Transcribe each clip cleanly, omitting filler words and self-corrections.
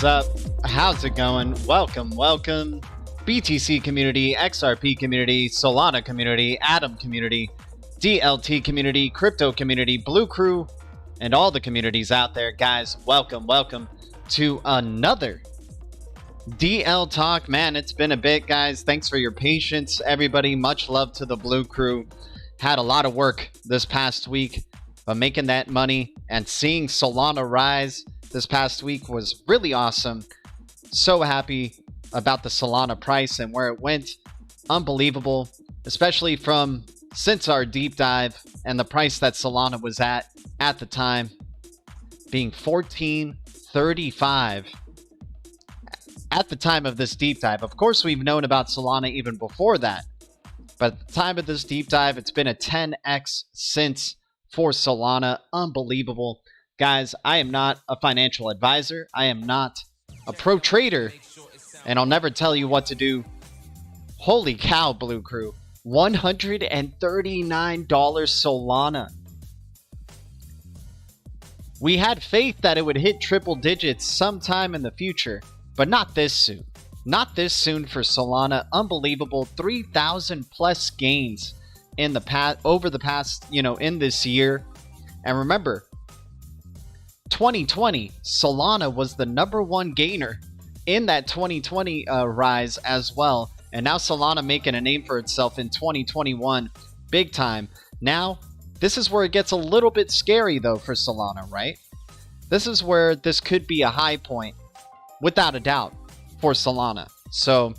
What's up? How's it going? Welcome. BTC community, XRP community, Solana community, Atom community, DLT community, crypto community, Blue Crew, and all the communities out there. Guys, welcome to another DLTalk. Man, it's been a bit, guys. Thanks for your patience, everybody. Much love to the Blue Crew. Had a lot of work this past week, but making that money and seeing Solana rise this past week was really awesome. So happy about the Solana price and where it went. Unbelievable, especially since our deep dive and the price that Solana was at the time being $14.35 at the time of this deep dive. Of course, we've known about Solana even before that, but at the time of this deep dive, it's been a 10x since for Solana. Unbelievable. Guys, I am not a financial advisor. I am not a pro trader, and I'll never tell you what to do. Holy cow, Blue Crew. $139 Solana. We had faith that it would hit triple digits sometime in the future, but not this soon. Not this soon for Solana. Unbelievable. 3,000 plus gains in the past, over the past, in this year. And remember, 2020, Solana was the #1 gainer in that 2020 rise as well. And now Solana making a name for itself in 2021, big time. Now, this is where it gets a little bit scary though for Solana, right? This is where this could be a high point, without a doubt, for Solana. So,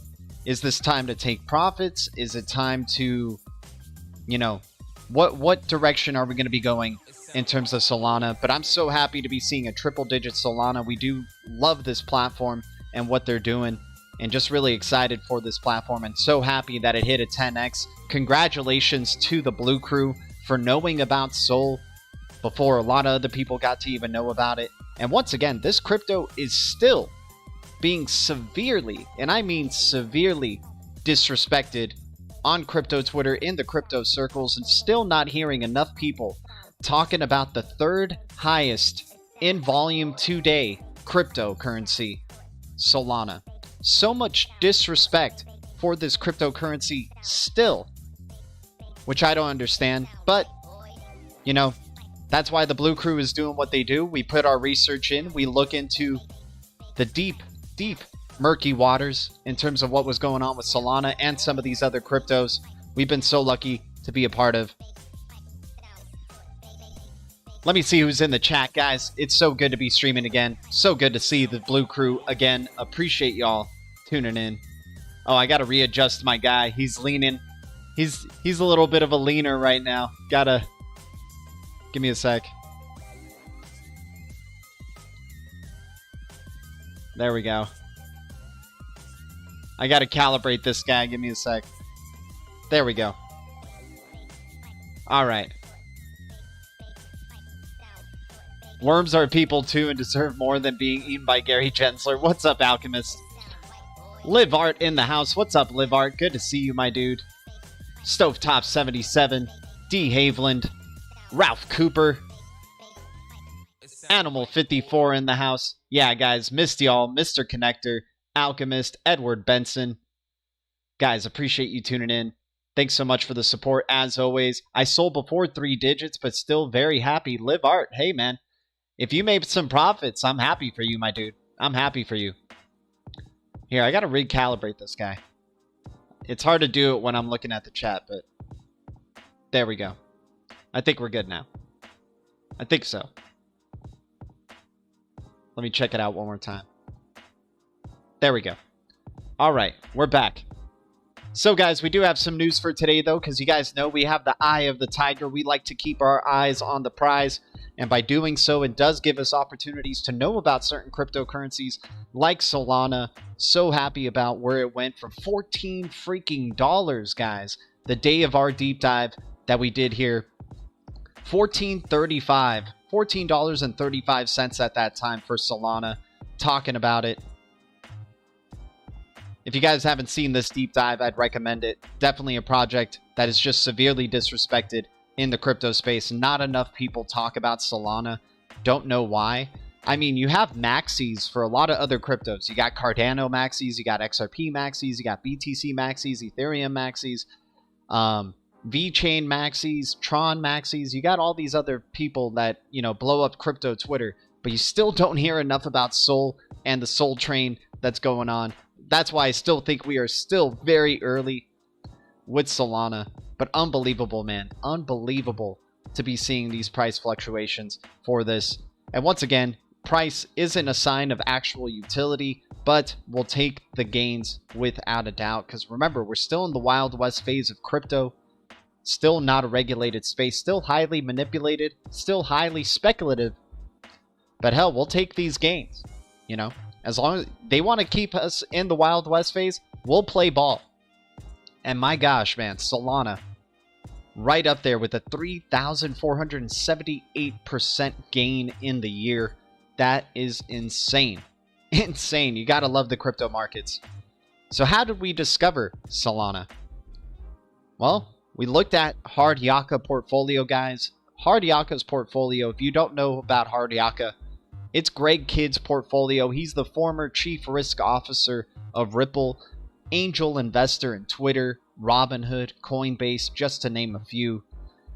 is this time to take profits? Is it time to, what direction are we going to be going in terms of Solana? But I'm so happy to be seeing a triple-digit Solana. We do love this platform and what they're doing, and just really excited for this platform, and so happy that it hit a 10x. Congratulations to the Blue Crew for knowing about Sol before a lot of other people got to even know about it. And once again, this crypto is still being severely, and I mean severely, disrespected on crypto Twitter, in the crypto circles, and still not hearing enough people talking about the third highest in volume today cryptocurrency, Solana. So much disrespect for this cryptocurrency still, which I don't understand. But, that's why the Blue Crew is doing what they do. We put our research in. We look into the deep, murky waters in terms of what was going on with Solana and some of these other cryptos we've been so lucky to be a part of. Let me see who's in the chat, guys. It's so good to be streaming again. So good to see the Blue Crew again. Appreciate y'all tuning in. Oh, I gotta readjust my guy. He's leaning. He's a little bit of a leaner right now. Gotta give me a sec. There we go. I gotta calibrate this guy. Give me a sec. There we go. All right. Worms are people too and deserve more than being eaten by Gary Gensler. What's up, Alchemist? Live Art in the house. What's up, Live Art? Good to see you, my dude. Stovetop 77, D Haveland, Ralph Cooper, Animal 54 in the house. Yeah, guys, missed y'all. Mr. Connector, Alchemist, Edward Benson. Guys, appreciate you tuning in. Thanks so much for the support, as always. I sold before 3 digits, but still very happy. Live Art, hey, man. If you made some profits, I'm happy for you, my dude. I'm happy for you. Here, I gotta recalibrate this guy. It's hard to do it when I'm looking at the chat, but there we go. I think we're good now. I think so. Let me check it out one more time. There we go. All right, we're back. So, guys, we do have some news for today, though, because you guys know we have the eye of the tiger. We like to keep our eyes on the prize. And by doing so, it does give us opportunities to know about certain cryptocurrencies like Solana. So happy about where it went from $14 freaking dollars, guys. The day of our deep dive that we did here. $14.35. $14.35 at that time for Solana. Talking about it. If you guys haven't seen this deep dive, I'd recommend it. Definitely a project that is just severely disrespected in the crypto space. Not enough people talk about Solana. Don't know why. I mean, you have maxis for a lot of other cryptos. You got Cardano maxis, you got XRP maxis, you got BTC maxis, Ethereum maxis, VeChain maxis, Tron maxis. You got all these other people that, you know, blow up crypto Twitter, but you still don't hear enough about Sol and the Sol train that's going on. That's why I still think we are still very early with Solana, but unbelievable, man. Unbelievable to be seeing these price fluctuations for this. And once again, price isn't a sign of actual utility, but we'll take the gains without a doubt. Because remember, we're still in the Wild West phase of crypto. Still not a regulated space. Still highly manipulated. Still highly speculative. But hell, we'll take these gains. You know, as long as they want to keep us in the Wild West phase, we'll play ball. And my gosh, man, Solana right up there with a 3,478% gain in the year. That is insane. Insane. You gotta love the crypto markets. So how did we discover Solana? Well, we looked at Hard Yaka portfolio, guys. Hard Yaka's portfolio, if you don't know about Hard Yaka, it's Greg Kidd's portfolio. He's the former chief risk officer of Ripple, angel investor in Twitter, Robinhood, Coinbase, just to name a few.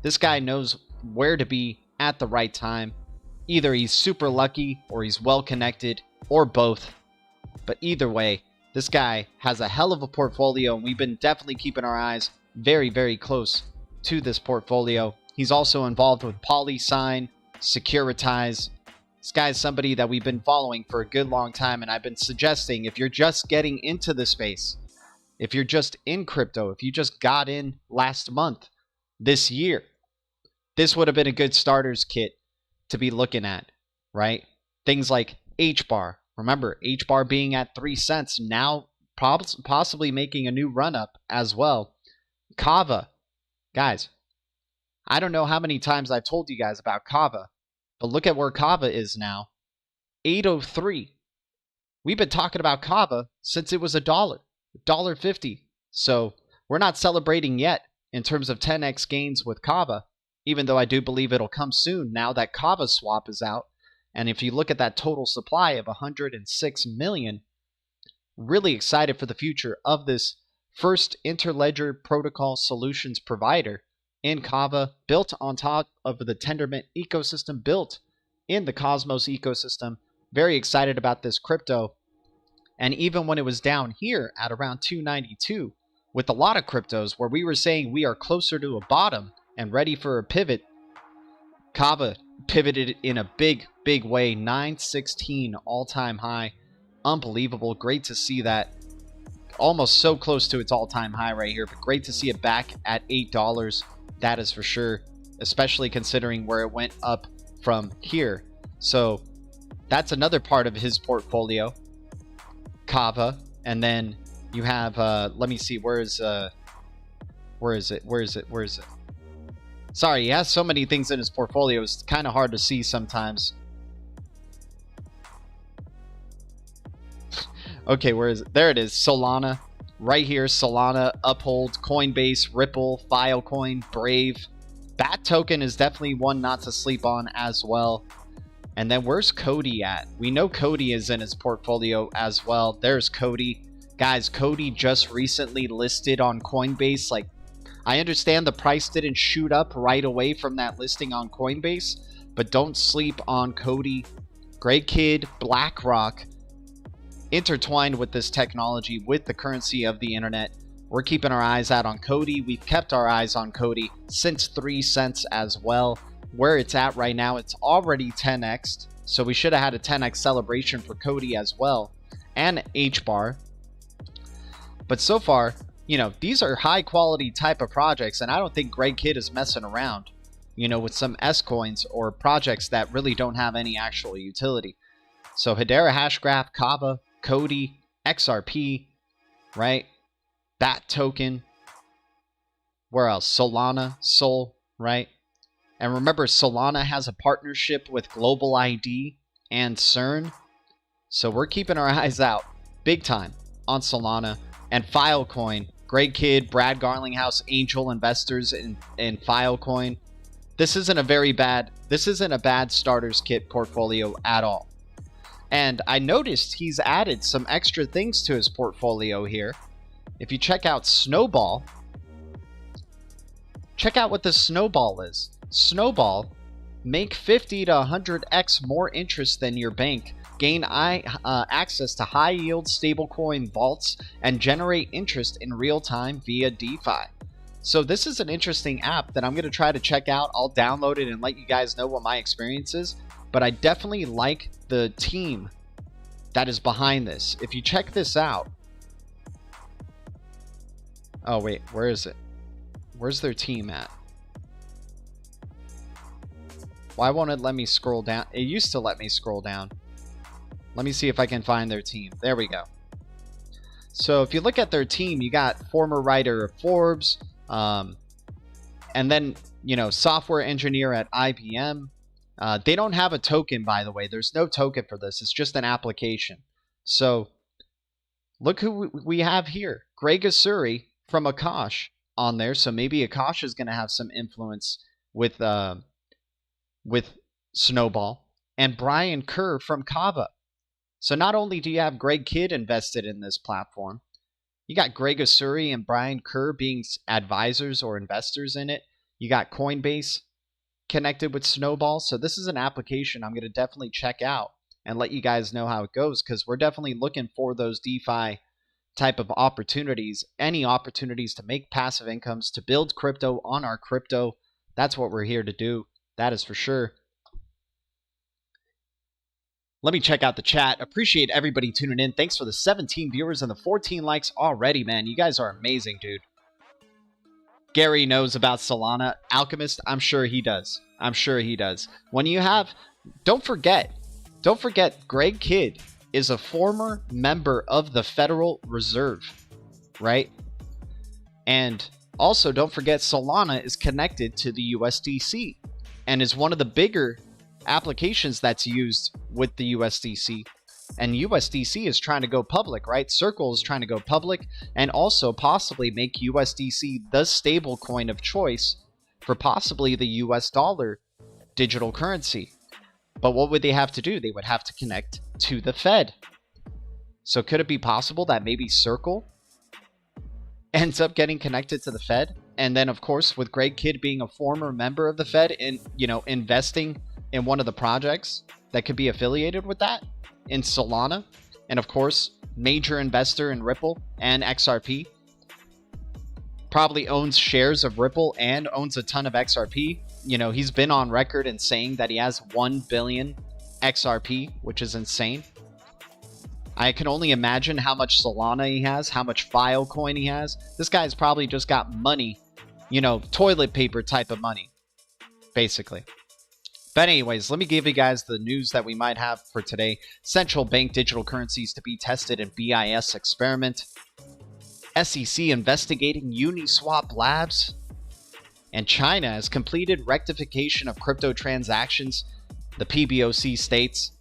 This guy knows where to be at the right time. Either he's super lucky, or he's well connected, or both. But either way, this guy has a hell of a portfolio, and we've been definitely keeping our eyes very, very close to this portfolio. He's also involved with PolySign, Securitize. This guy's somebody that we've been following for a good long time, and I've been suggesting if you're just getting into the space, if you're just in crypto, if you just got in last month, this year, this would have been a good starter's kit to be looking at, right? Things like H-bar. Remember, H-bar being at 3 cents, now possibly making a new run-up as well. Kava. Guys, I don't know how many times I've told you guys about Kava, but look at where Kava is now. 803. We've been talking about Kava since it was $1.50. So we're not celebrating yet in terms of 10x gains with Kava, even though I do believe it'll come soon now that Kava swap is out. And if you look at that total supply of 106 million, really excited for the future of this first interledger protocol solutions provider in Kava, built on top of the Tendermint ecosystem, built in the Cosmos ecosystem. Very excited about this crypto. And even when it was down here at around 292, with a lot of cryptos where we were saying we are closer to a bottom and ready for a pivot, Kava pivoted in a big, big way. 916 all-time high. Unbelievable. Great to see that. Almost so close to its all-time high right here, but great to see it back at $8. That is for sure, especially considering where it went up from here. So that's another part of his portfolio, Kava. And then you have, let me see, where is it? Sorry, he has so many things in his portfolio, it's kind of hard to see sometimes. Okay, where is it? There it is, Solana. Right here, Solana, Uphold, Coinbase, Ripple, Filecoin, Brave. Bat token is definitely one not to sleep on as well. And then where's Cody at? We know Cody is in his portfolio as well. There's Cody. Guys, Cody just recently listed on Coinbase. Like, I understand the price didn't shoot up right away from that listing on Coinbase, but don't sleep on Cody. Greg Kidd, BlackRock, intertwined with this technology, with the currency of the internet. We're keeping our eyes out on Cody. We've kept our eyes on Cody since 3 cents as well. Where it's at right now, it's already 10x. So we should have had a 10x celebration for Cody as well. And H-bar. But so far, you know, these are high quality type of projects, and I don't think Greg Kidd is messing around, you know, with some S coins or projects that really don't have any actual utility. So Hedera Hashgraph, Kava, Cody, XRP, right? Bat token. Where else? Solana, Sol, right? And remember, Solana has a partnership with Global ID and CERN. So we're keeping our eyes out big time on Solana. And Filecoin, Greg Kidd, Brad Garlinghouse, angel investors in Filecoin. This isn't a bad starter's kit portfolio at all. And I noticed he's added some extra things to his portfolio here. If you check out Snowball, check out what the Snowball is. Snowball, make 50 to 100x more interest than your bank, gain access to high-yield stablecoin vaults, and generate interest in real time via DeFi. So this is an interesting app that I'm going to try to check out. I'll download it and let you guys know what my experience is. But I definitely like the team that is behind this. If you check this out. Oh, wait, where is it? Where's their team at? Why won't it let me scroll down? It used to let me scroll down. Let me see if I can find their team. There we go. So if you look at their team, you got former writer of Forbes, and then, you know, software engineer at IBM. They don't have a token, by the way. There's no token for this. It's just an application. So look who we have here. Greg Asuri from Akash on there. So maybe Akash is going to have some influence with Snowball. And Brian Kerr from Kava. So not only do you have Greg Kidd invested in this platform, you got Greg Asuri and Brian Kerr being advisors or investors in it. You got Coinbase connected with Snowball. So this is an application I'm going to definitely check out and let you guys know how it goes, because we're definitely looking for those DeFi type of opportunities, any opportunities to make passive incomes, to build crypto on our crypto. That's what we're here to do. That is for sure. Let me check out the chat. Appreciate everybody tuning in. Thanks for the 17 viewers and the 14 likes already, man. You guys are amazing, dude. Gary knows about Solana. Alchemist, I'm sure he does. I'm sure he does. When you have, don't forget, Greg Kidd is a former member of the Federal Reserve, right? And also, don't forget, Solana is connected to the USDC and is one of the bigger applications that's used with the USDC. And USDC is trying to go public, right? Circle is trying to go public and also possibly make USDC the stable coin of choice for possibly the US dollar digital currency. But what would they have to do? They would have to connect to the Fed. So could it be possible that maybe Circle ends up getting connected to the Fed? And then, of course, with Greg Kidd being a former member of the Fed and, you know, investing in one of the projects that could be affiliated with that in Solana, and of course, major investor in Ripple and XRP, probably owns shares of Ripple and owns a ton of XRP. You know, he's been on record in saying that he has 1 billion XRP, which is insane. I can only imagine how much Solana he has, how much Filecoin he has. This guy's probably just got money, you know, toilet paper type of money, basically. But anyways, let me give you guys the news that we might have for today. Central bank digital currencies to be tested in BIS experiment. SEC investigating Uniswap Labs. And China has completed rectification of crypto transactions, the PBOC states.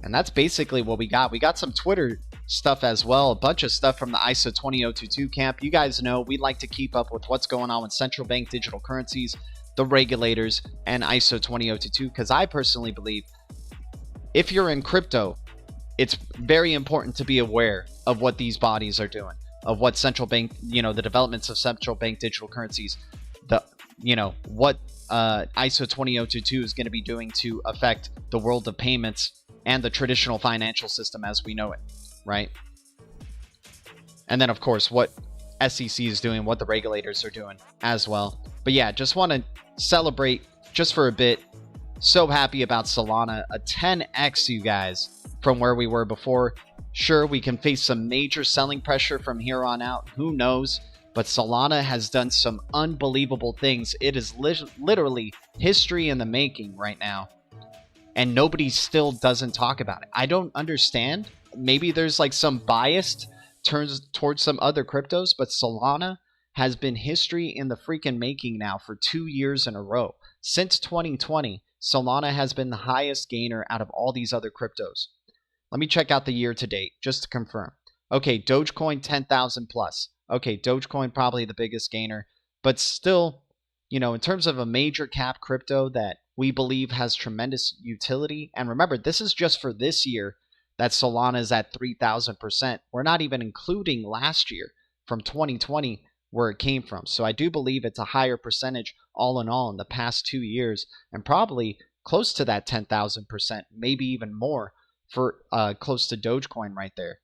And that's basically what we got. We got some Twitter stuff as well, a bunch of stuff from the ISO 20022 camp. You guys know we like to keep up with what's going on with central bank digital currencies, the regulators, and ISO 20022, because I personally believe if you're in crypto, it's very important to be aware of what these bodies are doing, of what central bank, you know, the developments of central bank digital currencies, the, you know, what ISO 20022 is going to be doing to affect the world of payments and the traditional financial system as we know it, right? And then, of course, what SEC is doing, what the regulators are doing as well. But yeah, just want to celebrate just for a bit. So happy about Solana, a 10x, you guys, from where we were before. Sure, we can face some major selling pressure from here on out. Who knows? But Solana has done some unbelievable things. It is literally history in the making right now. And nobody still doesn't talk about it. I don't understand. Maybe there's like some bias towards some other cryptos, but Solana has been history in the freaking making now for 2 years in a row. Since 2020, Solana has been the highest gainer out of all these other cryptos. Let me check out the year to date just to confirm. Okay, Dogecoin 10,000 plus. Okay, Dogecoin probably the biggest gainer, but still, you know, in terms of a major cap crypto that we believe has tremendous utility, and remember, this is just for this year. that Solana is at 3,000%. We're not even including last year from 2020 where it came from. So I do believe it's a higher percentage all in all in the past 2 years, and probably close to that 10,000%, maybe even more for close to Dogecoin right there.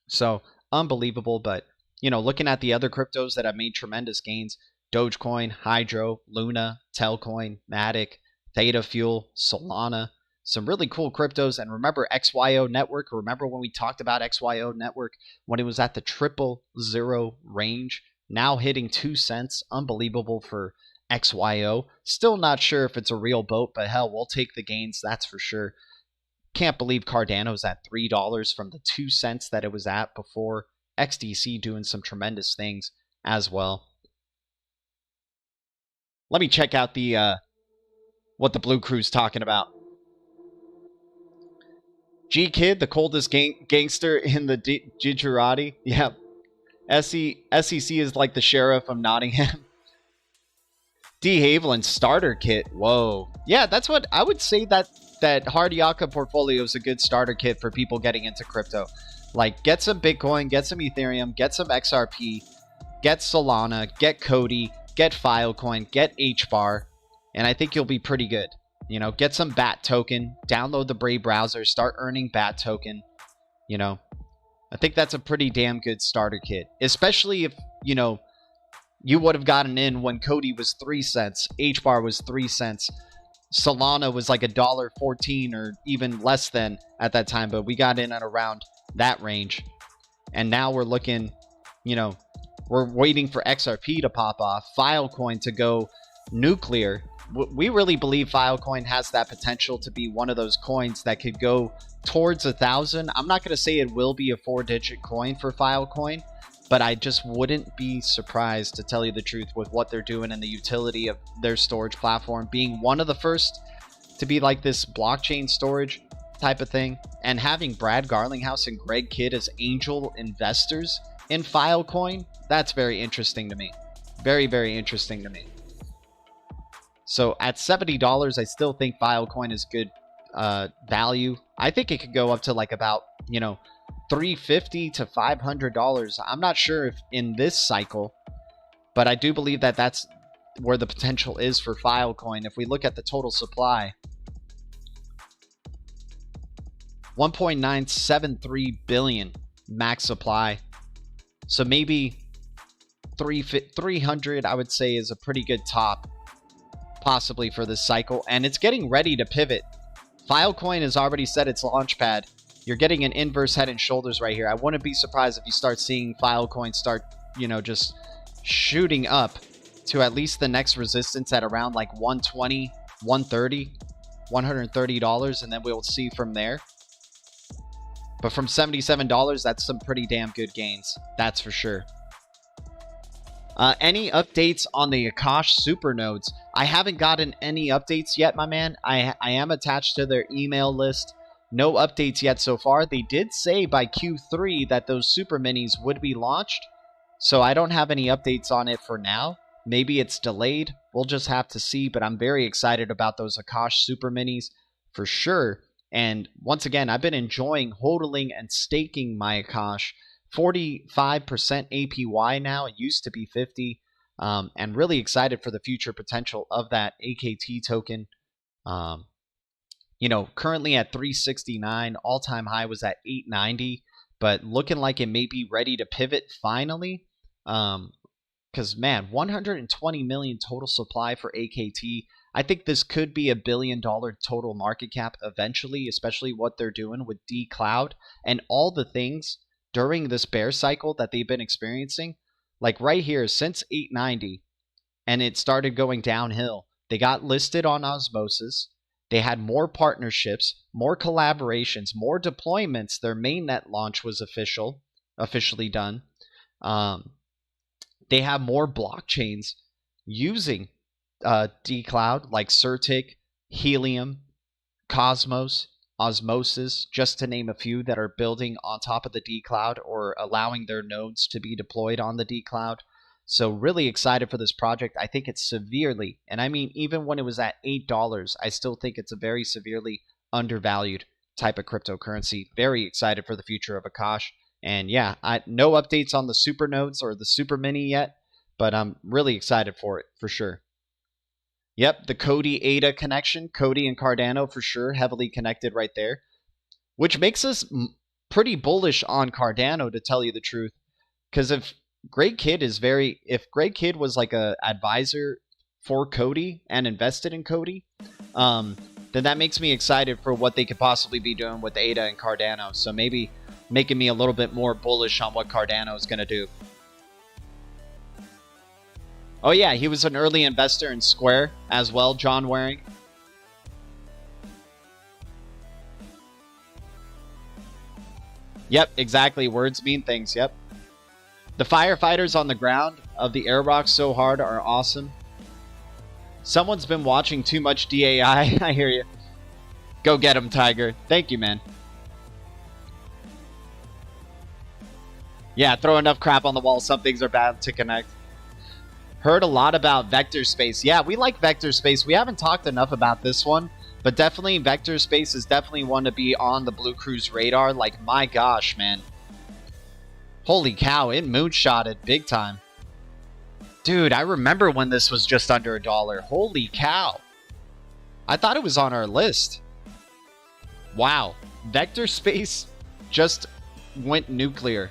So unbelievable. But looking at the other cryptos that have made tremendous gains, Dogecoin, Hydro, Luna, Telcoin, Matic, Theta Fuel, Solana, some really cool cryptos. And remember XYO Network? Remember when we talked about XYO Network when it was at the 000 range, now hitting 2 cents? Unbelievable for XYO. Still not sure if it's a real boat, but hell, we'll take the gains, that's for sure. Can't believe Cardano's at $3 from the 2 cents that it was at before. XDC doing some tremendous things as well. Let me check out the what the Blue Crew's talking about. G Kid, the coldest gangster in the Gujarati. Yeah. SEC is like the sheriff of Nottingham. D. Haviland starter kit. Whoa. Yeah, that's what I would say, that Hard Yaka portfolio is a good starter kit for people getting into crypto. Like, get some Bitcoin, get some Ethereum, get some XRP, get Solana, get Cody, get Filecoin, get HBAR, and I think you'll be pretty good. Get some BAT token, download the Brave browser, start earning BAT token. I think that's a pretty damn good starter kit, especially if, you would have gotten in when Cody was 3 cents, HBAR was 3 cents, Solana was like $1.14 or even less than at that time, but we got in at around that range. And now we're looking, we're waiting for XRP to pop off, Filecoin to go nuclear. We really believe Filecoin has that potential to be one of those coins that could go towards 1,000. I'm not going to say it will be a 4-digit coin for Filecoin, but I just wouldn't be surprised, to tell you the truth, with what they're doing and the utility of their storage platform, being one of the first to be like this blockchain storage type of thing, and having Brad Garlinghouse and Greg Kidd as angel investors in Filecoin. That's very interesting to me. Very, very interesting to me. So at $70, I still think Filecoin is good value. I think it could go up to like about, $350 to $500. I'm not sure if in this cycle, but I do believe that that's where the potential is for Filecoin. If we look at the total supply, 1.973 billion max supply. So maybe 300, I would say, is a pretty good top, possibly, for this cycle. And it's getting ready to pivot. Filecoin has already set its launch pad. You're getting an inverse head and shoulders right here. I wouldn't be surprised if you start seeing Filecoin start, just shooting up to at least the next resistance at around like 120, 130, $130, and then we'll see from there. But from $77, that's some pretty damn good gains. That's for sure. Any updates on the Akash supernodes? I haven't gotten any updates yet, my man. I am attached to their email list. No updates yet so far. They did say by Q3 that those super minis would be launched. So I don't have any updates on it for now. Maybe it's delayed. We'll just have to see. But I'm very excited about those Akash super minis for sure. And once again, I've been enjoying hodling and staking my Akash. 45% APY now. It used to be 50. And really excited for the future potential of that AKT token. Currently at 369. All-time high was at 890. But looking like it may be ready to pivot finally. Because, man, 120 million total supply for AKT. I think this could be $1 billion total market cap eventually, especially what they're doing with DCloud and all the things during this bear cycle that they've been experiencing. Like right here, since 890, and it started going downhill, they got listed on Osmosis. They had more partnerships, more collaborations, more deployments. Their mainnet launch was officially done. They have more blockchains using DCloud, like Certic, Helium, Cosmos, Osmosis, just to name a few that are building on top of the DCloud or allowing their nodes to be deployed on the DCloud. So really excited for this project. I think it's severely, and I mean even when it was at $8, I still think it's a very severely undervalued type of cryptocurrency. Very excited for the future of Akash. And yeah, no updates on the super nodes or the super mini yet, but I'm really excited for it for sure. Yep, the Cody ADA connection, Cody and Cardano for sure, heavily connected right there, which makes us pretty bullish on Cardano, to tell you the truth. Because if Greg Kidd was like a advisor for Cody and invested in Cody, then that makes me excited for what they could possibly be doing with ADA and Cardano. So maybe making me a little bit more bullish on what Cardano is going to do. Oh yeah, he was an early investor in Square as well, John Waring. Yep, exactly. Words mean things. Yep. The firefighters on the ground of the airbox so hard are awesome. Someone's been watching too much DAI. I hear you. Go get him, Tiger. Thank you, man. Yeah, throw enough crap on the wall. Some things are bound to connect. Heard a lot about vector space. Yeah, we like vector space. We haven't talked enough about this one, but definitely vector space is definitely one to be on the Blue Crew's radar. Like, my gosh, man. Holy cow, it moonshotted big time. Dude, I remember when this was just under $1. Holy cow. I thought it was on our list. Wow. Vector space just went nuclear.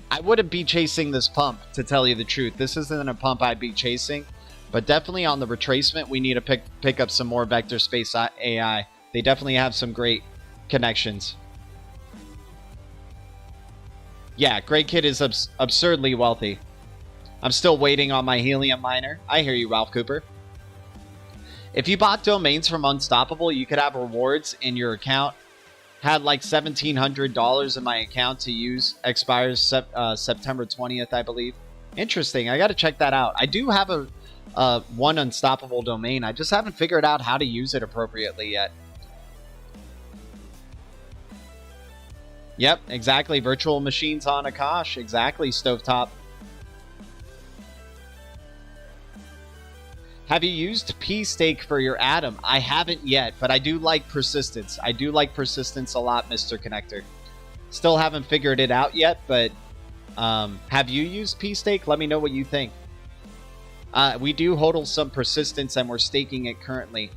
I wouldn't be chasing this pump, to tell you the truth. This isn't a pump I'd be chasing, but definitely on the retracement, we need to pick up some more vector space AI. They definitely have some great connections. Yeah, Greg Kidd is absurdly wealthy. I'm still waiting on my helium miner. I hear you, Ralph Cooper. If you bought domains from Unstoppable, you could have rewards in your account. Had like $1,700 in my account to use. Expires September 20th, I believe. Interesting. I got to check that out. I do have one Unstoppable domain. I just haven't figured out how to use it appropriately yet. Yep, exactly. Virtual machines on Akash. Exactly, Stovetop. Have you used P-Stake for your Atom? I haven't yet, but I do like Persistence. I do like Persistence a lot, Mr. Connector. Still haven't figured it out yet, but have you used P-Stake? Let me know what you think. We do hodl some Persistence, and we're staking it currently.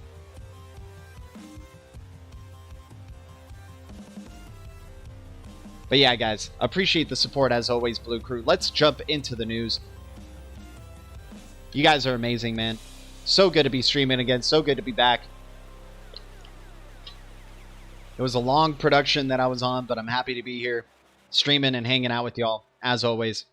But yeah, guys, appreciate the support as always, Blue Crew. Let's jump into the news. You guys are amazing, man. So good to be streaming again. So good to be back. It was a long production that I was on, but I'm happy to be here streaming and hanging out with y'all, as always.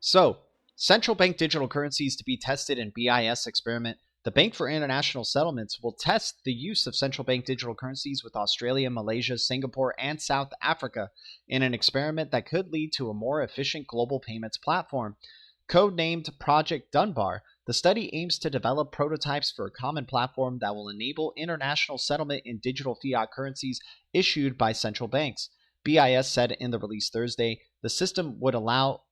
So, central bank digital currencies to be tested in BIS experiment. The Bank for International Settlements will test the use of central bank digital currencies with Australia, Malaysia, Singapore, and South Africa in an experiment that could lead to a more efficient global payments platform. Codenamed Project Dunbar, the study aims to develop prototypes for a common platform that will enable international settlement in digital fiat currencies issued by central banks. BIS said in the release Thursday, the system would allow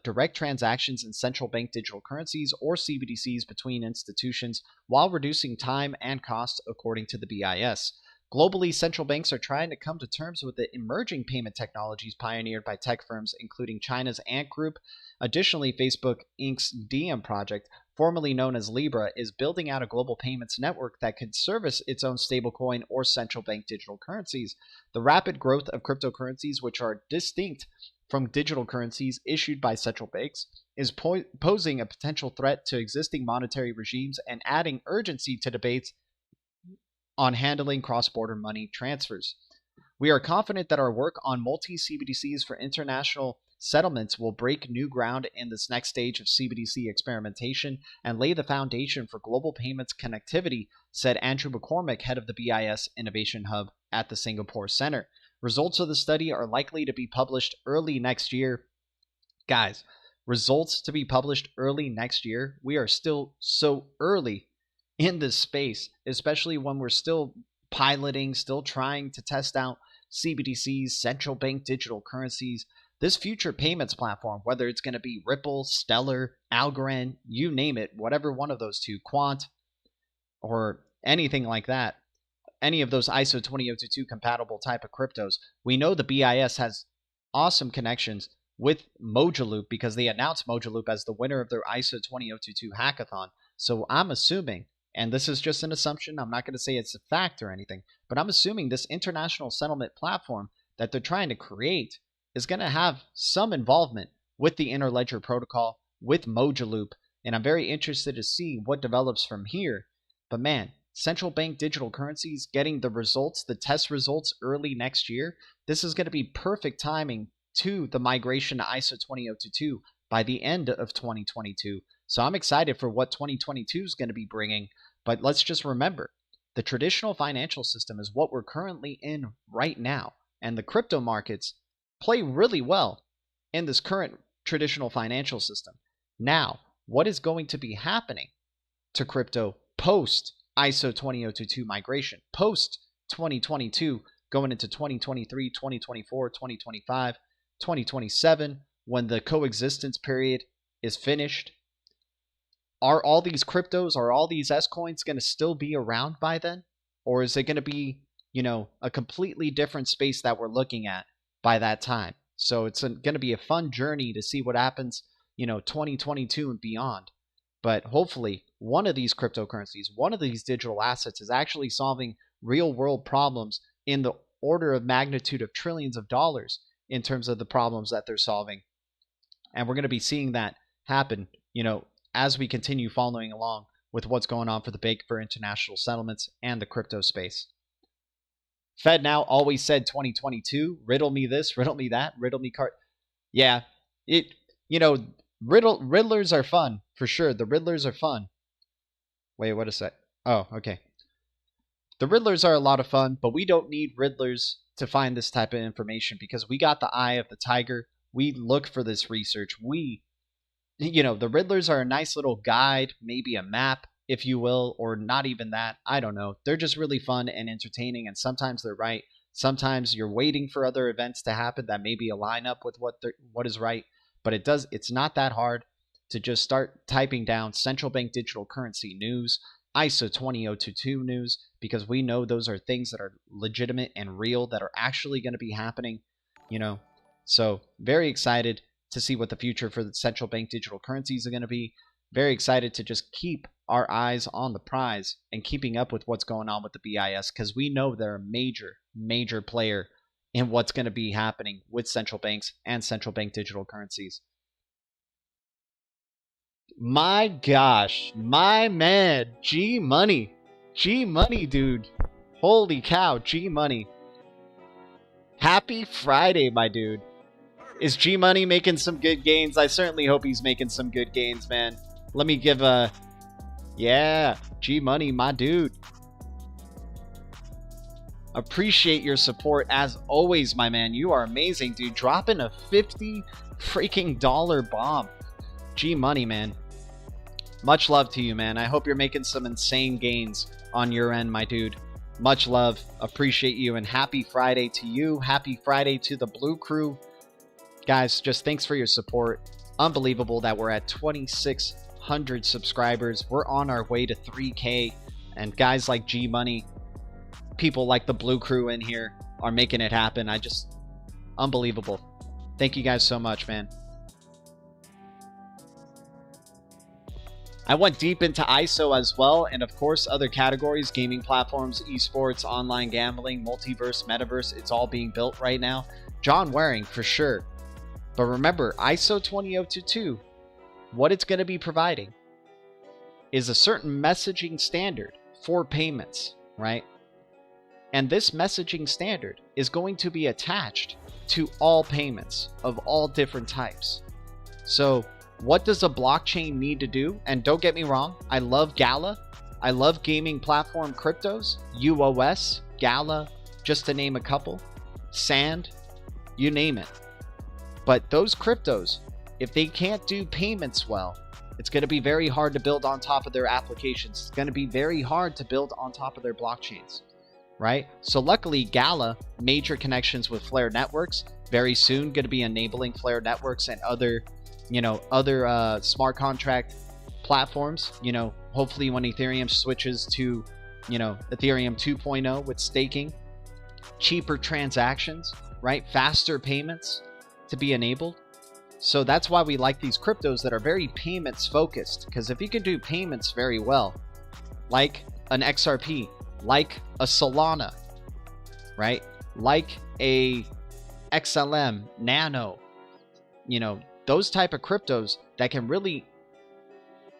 direct transactions in central bank digital currencies or CBDCs between institutions while reducing time and cost, according to the BIS. Globally, central banks are trying to come to terms with the emerging payment technologies pioneered by tech firms, including China's Ant Group. Additionally, Facebook Inc.'s Diem project, formerly known as Libra, is building out a global payments network that could service its own stablecoin or central bank digital currencies. The rapid growth of cryptocurrencies, which are distinct from digital currencies issued by central banks, is posing a potential threat to existing monetary regimes and adding urgency to debates on handling cross-border money transfers. We are confident that our work on multi-CBDCs for international settlements will break new ground in this next stage of CBDC experimentation and lay the foundation for global payments connectivity, said Andrew McCormick, head of the BIS Innovation Hub at the Singapore Center. Results of the study are likely to be published early next year. Guys, results to be published early next year? We are still so early in this space, especially when we're still piloting, still trying to test out CBDCs, central bank digital currencies. This future payments platform, whether it's going to be Ripple, Stellar, Algorand, you name it, whatever one of those two, Quant, or anything like that, any of those ISO 20022 compatible type of cryptos. We know the BIS has awesome connections with Mojaloop because they announced Mojaloop as the winner of their ISO 20022 hackathon. So I'm assuming, and this is just an assumption, I'm not going to say it's a fact or anything, but I'm assuming this international settlement platform that they're trying to create is going to have some involvement with the Interledger protocol, with Mojaloop, and I'm very interested to see what develops from here. But man, central bank digital currencies getting the results, the test results early next year, this is going to be perfect timing to the migration to ISO 20022 by the end of 2022. So I'm excited for what 2022 is going to be bringing. But let's just remember, the traditional financial system is what we're currently in right now. And the crypto markets play really well in this current traditional financial system. Now, what is going to be happening to crypto post ISO 20022 migration, post 2022, going into 2023, 2024, 2025, 2027, when the coexistence period is finished? Are all these cryptos, are all these S coins going to still be around by then? Or is it going to be, a completely different space that we're looking at by that time? So it's going to be a fun journey to see what happens, 2022 and beyond. But hopefully one of these cryptocurrencies, one of these digital assets is actually solving real world problems in the order of magnitude of trillions of dollars in terms of the problems that they're solving. And we're going to be seeing that happen, as we continue following along with what's going on for the Bank for International Settlements and the crypto space. FedNow always said 2022, riddle me this, riddle me that, riddle me card. Yeah, riddlers are fun, for sure. The riddlers are fun. Wait, what is that? Oh, okay. The riddlers are a lot of fun, but we don't need riddlers to find this type of information because we got the eye of the tiger. We look for this research. The riddlers are a nice little guide, maybe a map, if you will, or not even that. I don't know. They're just really fun and entertaining, and sometimes they're right. Sometimes you're waiting for other events to happen that maybe align up with what is right. But it's not that hard to just start typing down central bank digital currency news, ISO 20022 news, because we know those are things that are legitimate and real that are actually going to be happening, So very excited to see what the future for the central bank digital currencies are going to be. Very excited to just keep our eyes on the prize and keeping up with what's going on with the BIS, because we know they're a major, major player in what's going to be happening with central banks and central bank digital currencies. My gosh, my man, G Money, dude. Holy cow, G Money. Happy Friday, my dude. Is G Money making some good gains? I certainly hope he's making some good gains, man. Let me give a... Yeah, G Money, my dude. Appreciate your support as always, my man. You are amazing, dude. Dropping a $50 freaking bomb. G Money, man. Much love to you, man. I hope you're making some insane gains on your end, my dude. Much love. Appreciate you, and happy Friday to you. Happy Friday to the Blue Crew. Guys, just thanks for your support. Unbelievable that we're at 2,600 subscribers. We're on our way to 3K. And guys like G Money, people like the Blue Crew in here are making it happen. Unbelievable. Thank you guys so much, man. I went deep into ISO as well, and of course other categories, gaming platforms, esports, online gambling, multiverse, metaverse. It's all being built right now. John Waring, for sure. But remember, ISO 20022, what it's going to be providing is a certain messaging standard for payments, right? And this messaging standard is going to be attached to all payments of all different types. So what does a blockchain need to do? And don't get me wrong, I love Gala. I love gaming platform cryptos, UOS, Gala, just to name a couple, Sand, you name it. But those cryptos, if they can't do payments well, it's going to be very hard to build on top of their applications. It's going to be very hard to build on top of their blockchains, right? So luckily, Gala, major connections with Flare networks, very soon going to be enabling Flare networks and other smart contract platforms. Hopefully when Ethereum switches to Ethereum 2.0 with staking, cheaper transactions, right? Faster payments to be enabled. So that's why we like these cryptos that are very payments focused, because if you can do payments very well, like an XRP, like a Solana, right? Like a XLM, Nano, those type of cryptos that can really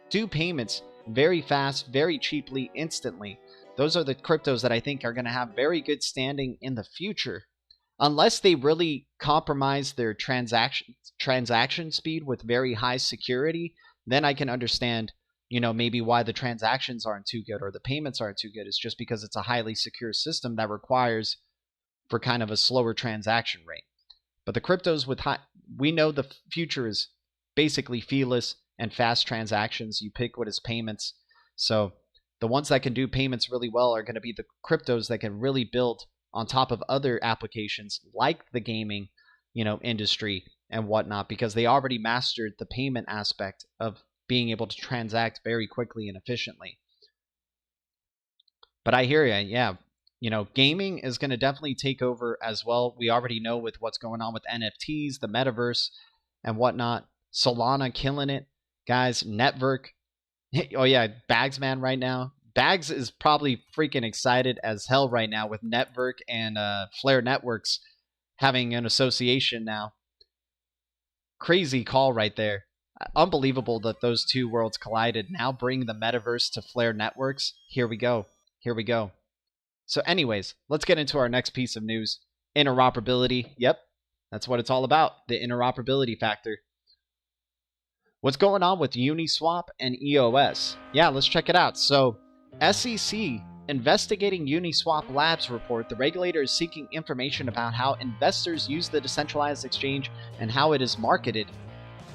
do payments very fast, very cheaply, instantly. Those are the cryptos that I think are going to have very good standing in the future, unless they really compromise their transaction speed with very high security. Then I can understand, maybe why the transactions aren't too good or the payments aren't too good. It's just because it's a highly secure system that requires for kind of a slower transaction rate. But the cryptos with we know the future is basically feeless and fast transactions, ubiquitous payments. So the ones that can do payments really well are going to be the cryptos that can really build on top of other applications like the gaming, industry and whatnot, because they already mastered the payment aspect of being able to transact very quickly and efficiently. But I hear you, yeah. Gaming is going to definitely take over as well. We already know with what's going on with NFTs, the metaverse, and whatnot. Solana killing it. Guys, Network. Oh, yeah, Bagsman right now. Bags is probably freaking excited as hell right now with Network and Flare Networks having an association now. Crazy call right there. Unbelievable that those two worlds collided. Now bring the metaverse to Flare Networks. Here we go. Here we go. So anyways, let's get into our next piece of news. Interoperability. Yep, that's what it's all about. The interoperability factor. What's going on with Uniswap and EOS? Yeah, let's check it out. So, SEC investigating Uniswap Labs report, the regulator is seeking information about how investors use the decentralized exchange and how it is marketed.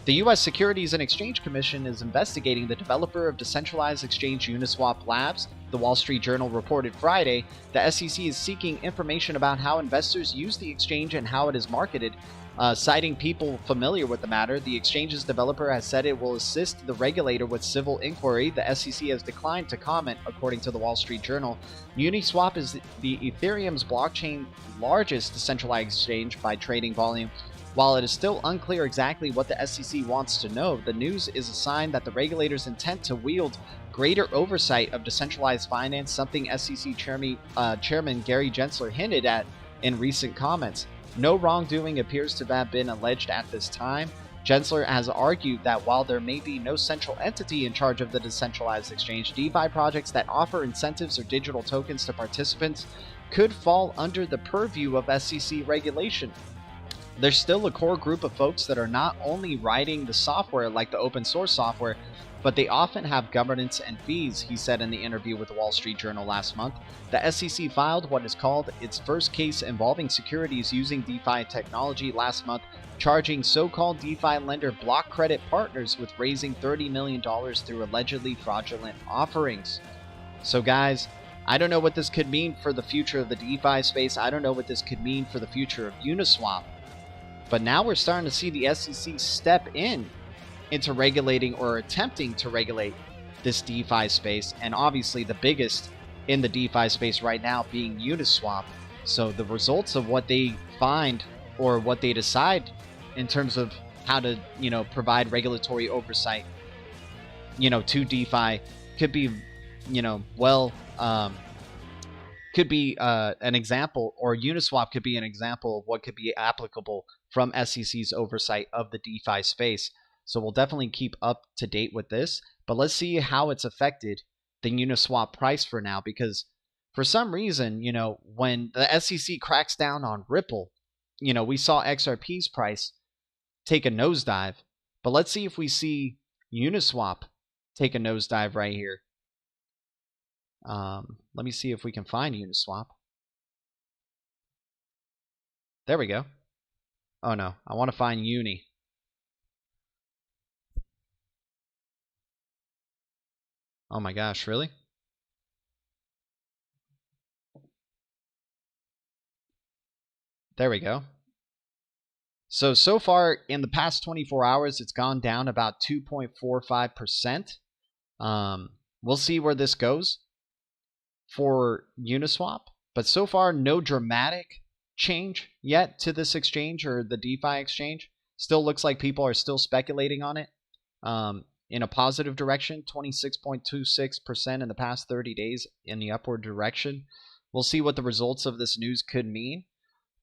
The U.S. Securities and Exchange Commission is investigating the developer of decentralized exchange Uniswap Labs. The Wall Street Journal reported Friday the SEC is seeking information about how investors use the exchange and how it is marketed. Citing people familiar with the matter, the exchange's developer has said it will assist the regulator with civil inquiry. The SEC has declined to comment, according to the Wall Street Journal. Uniswap is the Ethereum's blockchain largest decentralized exchange by trading volume. While it is still unclear exactly what the SEC wants to know, the news is a sign that the regulator's intent to wield greater oversight of decentralized finance, something SEC Chairman Gary Gensler hinted at in recent comments. No wrongdoing appears to have been alleged at this time. Gensler has argued that while there may be no central entity in charge of the decentralized exchange, DeFi projects that offer incentives or digital tokens to participants could fall under the purview of SEC regulation. There's still a core group of folks that are not only writing the software like the open source software, but they often have governance and fees, he said in the interview with the Wall Street Journal last month. The SEC filed what is called its first case involving securities using DeFi technology last month, charging so-called DeFi lender Block Credit Partners with raising $30 million through allegedly fraudulent offerings. So guys, I don't know what this could mean for the future of the DeFi space. I don't know what this could mean for the future of Uniswap. But now we're starting to see the SEC step into regulating or attempting to regulate this DeFi space, and obviously the biggest in the DeFi space right now being Uniswap. So the results of what they find or what they decide in terms of how to, provide regulatory oversight, to DeFi could be, could be an example, or Uniswap could be an example of what could be applicable from SEC's oversight of the DeFi space. So we'll definitely keep up to date with this, but let's see how it's affected the Uniswap price for now, because for some reason, when the SEC cracks down on Ripple, we saw XRP's price take a nosedive, but let's see if we see Uniswap take a nosedive right here. Let me see if we can find Uniswap. There we go. Oh no, I want to find Uni. Oh my gosh, really? There we go. So far in the past 24 hours, it's gone down about 2.45%. We'll see where this goes. for Uniswap, but so far no dramatic change yet to this exchange or the DeFi exchange. Still looks like people are still speculating on it in a positive direction, 26.26% in the past 30 days in the upward direction. We'll see what the results of this news could mean,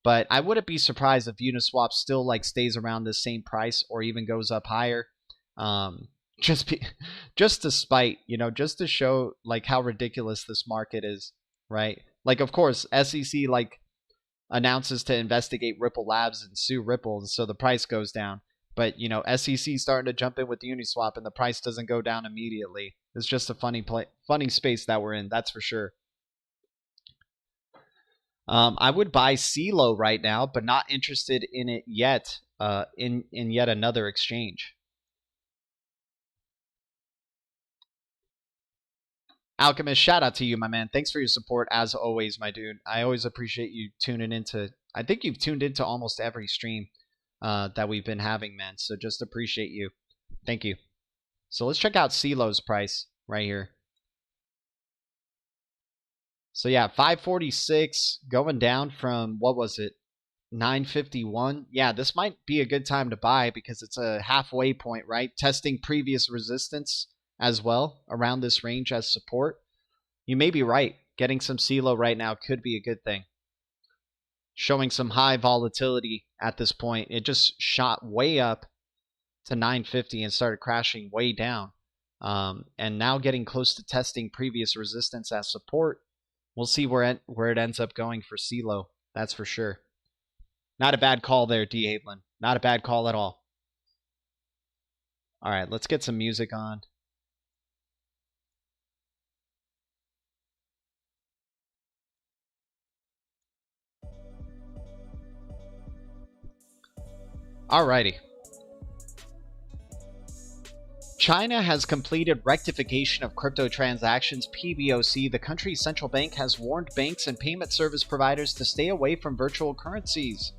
but I wouldn't be surprised if Uniswap still like stays around the same price or even goes up higher. Just to spite, just to show like how ridiculous this market is, right? Like, of course, SEC like announces to investigate Ripple Labs and sue Ripple, and so the price goes down. But SEC starting to jump in with Uniswap, and the price doesn't go down immediately. It's just a funny space that we're in, that's for sure. I would buy CeeLo right now, but not interested in it yet. In yet another exchange. Alchemist, shout out to you, my man. Thanks for your support as always, my dude. I always appreciate you tuning into. I think you've tuned into almost every stream that we've been having, man. So just appreciate you. Thank you. So let's check out CeeLo's price right here. So yeah, 546 going down from, what was it, 951. Yeah, this might be a good time to buy because it's a halfway point, right? Testing previous resistance as well around this range as support. You may be right. Getting some CeeLo right now could be a good thing. Showing some high volatility at this point. It just shot way up to 950 and started crashing way down. And now getting close to testing previous resistance as support. We'll see where it ends up going for CeeLo. That's for sure. Not a bad call there, D. Havelin. Not a bad call at all. All right, let's get some music on. Alrighty. China has completed rectification of crypto transactions, PBOC. The country's central bank has warned banks and payment service providers to stay away from virtual currencies.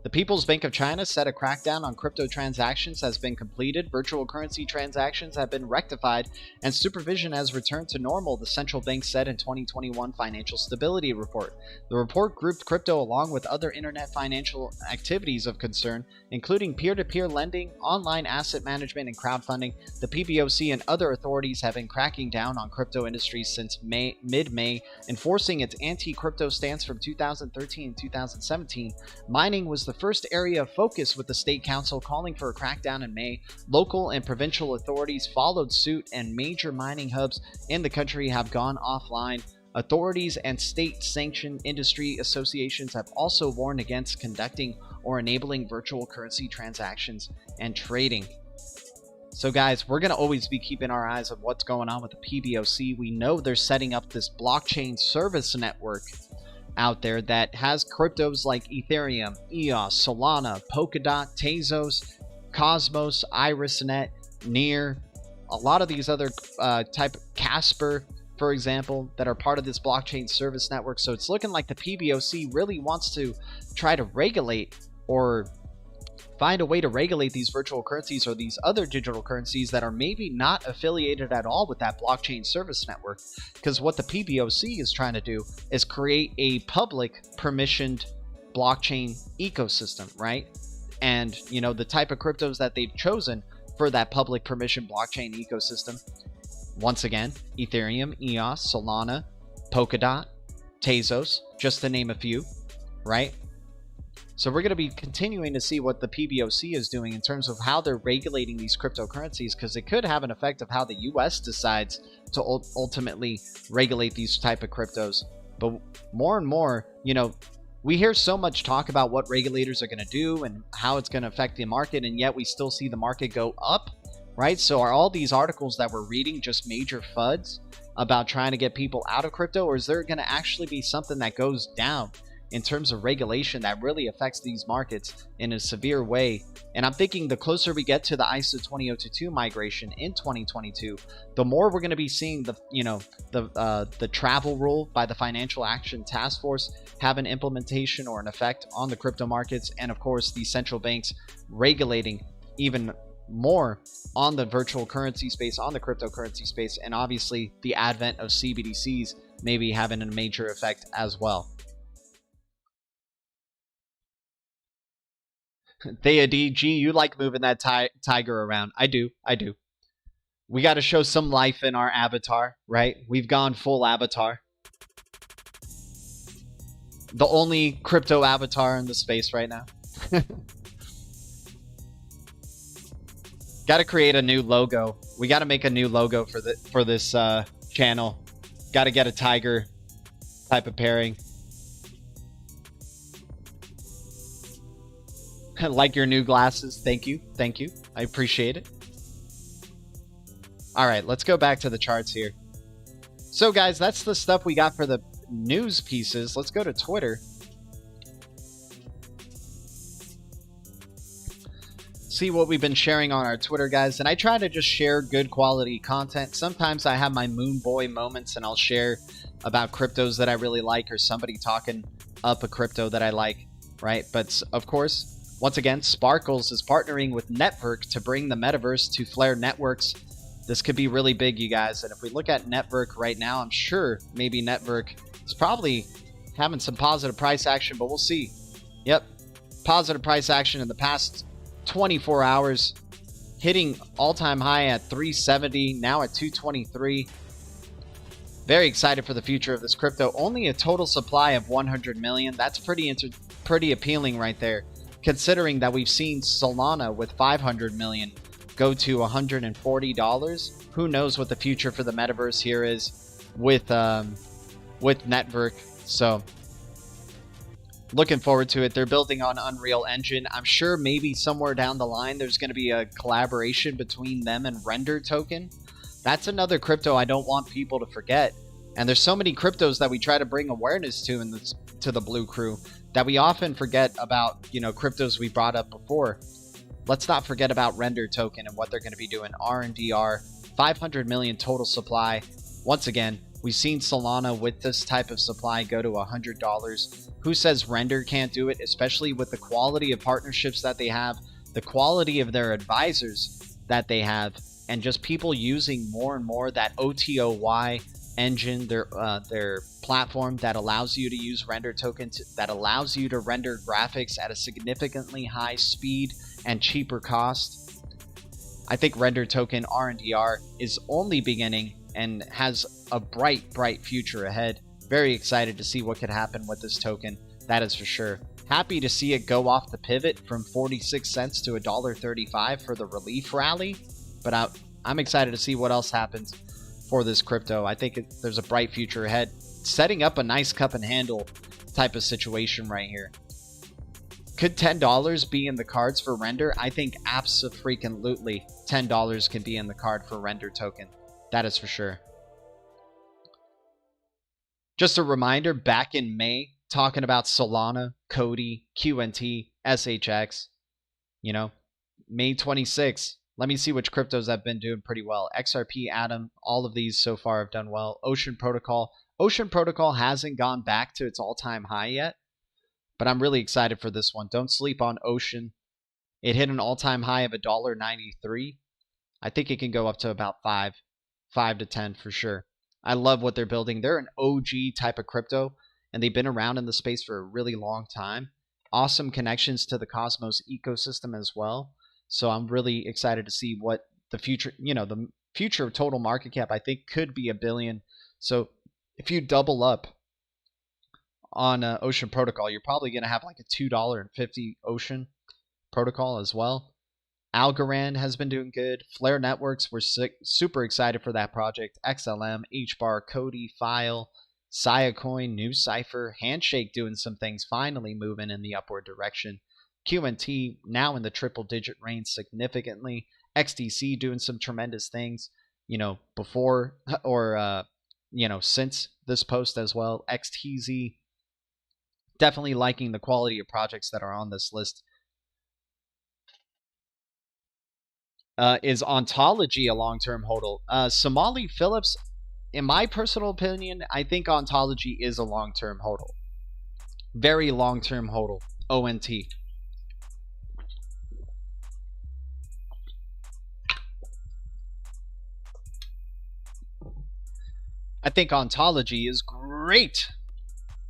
The People's Bank of China said a crackdown on crypto transactions has been completed, virtual currency transactions have been rectified, and supervision has returned to normal, the central bank said in 2021 Financial Stability Report. The report grouped crypto along with other internet financial activities of concern, including peer-to-peer lending, online asset management, and crowdfunding. The PBOC and other authorities have been cracking down on crypto industries since mid-May, enforcing its anti-crypto stance from 2013 and 2017. Mining was the first area of focus, with the State Council calling for a crackdown in May. Local and provincial authorities followed suit, and major mining hubs in the country have gone offline. Authorities and state-sanctioned industry associations have also warned against conducting or enabling virtual currency transactions and trading. So guys, we're going to always be keeping our eyes on what's going on with the PBOC. We know they're setting up this blockchain service network out there that has cryptos like Ethereum, EOS, Solana, Polkadot, Tezos, Cosmos, IrisNet, Near, a lot of these other type Casper, for example, that are part of this blockchain service network. So it's looking like the PBOC really wants to try to regulate or find a way to regulate these virtual currencies or these other digital currencies that are maybe not affiliated at all with that blockchain service network. Because what the PBOC is trying to do is create a public permissioned blockchain ecosystem, right? And, the type of cryptos that they've chosen for that public permission blockchain ecosystem, once again, Ethereum, EOS, Solana, Polkadot, Tezos, just to name a few, right? So we're going to be continuing to see what the PBOC is doing in terms of how they're regulating these cryptocurrencies, because it could have an effect of how the US decides to ultimately regulate these type of cryptos. But more and more, we hear so much talk about what regulators are going to do and how it's going to affect the market, and yet we still see the market go up, right? So are all these articles that we're reading just major FUDs about trying to get people out of crypto, or is there going to actually be something that goes down in terms of regulation that really affects these markets in a severe way? And I'm thinking the closer we get to the ISO 20022 migration in 2022, the more we're going to be seeing the travel rule by the Financial Action Task Force have an implementation or an effect on the crypto markets, and of course the central banks regulating even more on the virtual currency space, on the cryptocurrency space, and obviously the advent of CBDCs maybe having a major effect as well. Thea DG, you like moving that tiger around. I do. We got to show some life in our avatar, right? We've gone full avatar. The only crypto avatar in the space right now. Got to create a new logo. We got to make a new logo for this channel. Got to get a tiger type of pairing. Like your new glasses. Thank you. I appreciate it. All right, let's go back to the charts here. So guys, that's the stuff we got for the news pieces. Let's go to Twitter. See what we've been sharing on our Twitter, guys. And I try to just share good quality content. Sometimes I have my moon boy moments and I'll share about cryptos that I really like, or somebody talking up a crypto that I like, right? But of course, once again, Sparkles is partnering with NETBOX to bring the metaverse to Flare networks. This could be really big, you guys. And if we look at NETBOX right now, I'm sure maybe NETBOX is probably having some positive price action, but we'll see. Yep, positive price action in the past 24 hours, hitting all-time high at 370, now at 223. Very excited for the future of this crypto. Only a total supply of 100 million. That's pretty appealing right there, considering that we've seen Solana with 500 million go to $140. Who knows what the future for the metaverse here is with NETBOX. So looking forward to it. They're building on Unreal Engine. I'm sure maybe somewhere down the line there's going to be a collaboration between them and Render Token. That's another crypto I don't want people to forget. And there's so many cryptos that we try to bring awareness to to the Blue Crew that we often forget about, cryptos we brought up before. Let's not forget about Render Token and what they're going to be doing. RNDR, 500 million total supply. Once again, we've seen Solana with this type of supply go to $100. Who says Render can't do it, especially with the quality of partnerships that they have, the quality of their advisors that they have, and just people using more and more that OTOY engine, their platform that allows you to use Render Tokens, that allows you to render graphics at a significantly high speed and cheaper cost. I think Render Token RNDR is only beginning and has a bright future ahead. Very excited to see what could happen with this token, that is for sure. Happy to see it go off the pivot from 46 cents to $1.35 for the relief rally, but I'm excited to see what else happens for this crypto. I think there's a bright future ahead, setting up a nice cup and handle type of situation right here. Could $10 be in the cards for Render? I think abso-freaking-lutely $10 can be in the card for Render Token. That is for sure. Just a reminder, back in May, talking about Solana, Cody, QNT, SHX, May 26th. Let me see which cryptos have been doing pretty well. XRP, Atom, all of these so far have done well. Ocean Protocol. Ocean Protocol hasn't gone back to its all-time high yet, but I'm really excited for this one. Don't sleep on Ocean. It hit an all-time high of $1.93. I think it can go up to about 5 to 10 for sure. I love what they're building. They're an OG type of crypto, and they've been around in the space for a really long time. Awesome connections to the Cosmos ecosystem as well. So I'm really excited to see what the future, the future total market cap, I think, could be $1 billion. So if you double up on Ocean Protocol, you're probably going to have like a $2.50 Ocean Protocol as well. Algorand has been doing good. Flare Networks, we're super excited for that project. XLM, HBAR, Cody, File, Siacoin, New Cipher, Handshake doing some things, finally moving in the upward direction. QNT now in the triple-digit range significantly. XDC doing some tremendous things, before or, since this post as well. XTZ, definitely liking the quality of projects that are on this list. Is Ontology a long-term hodl? Somali Phillips, in my personal opinion, I think Ontology is a long-term hodl. Very long-term hodl. ONT. I think ontology is great.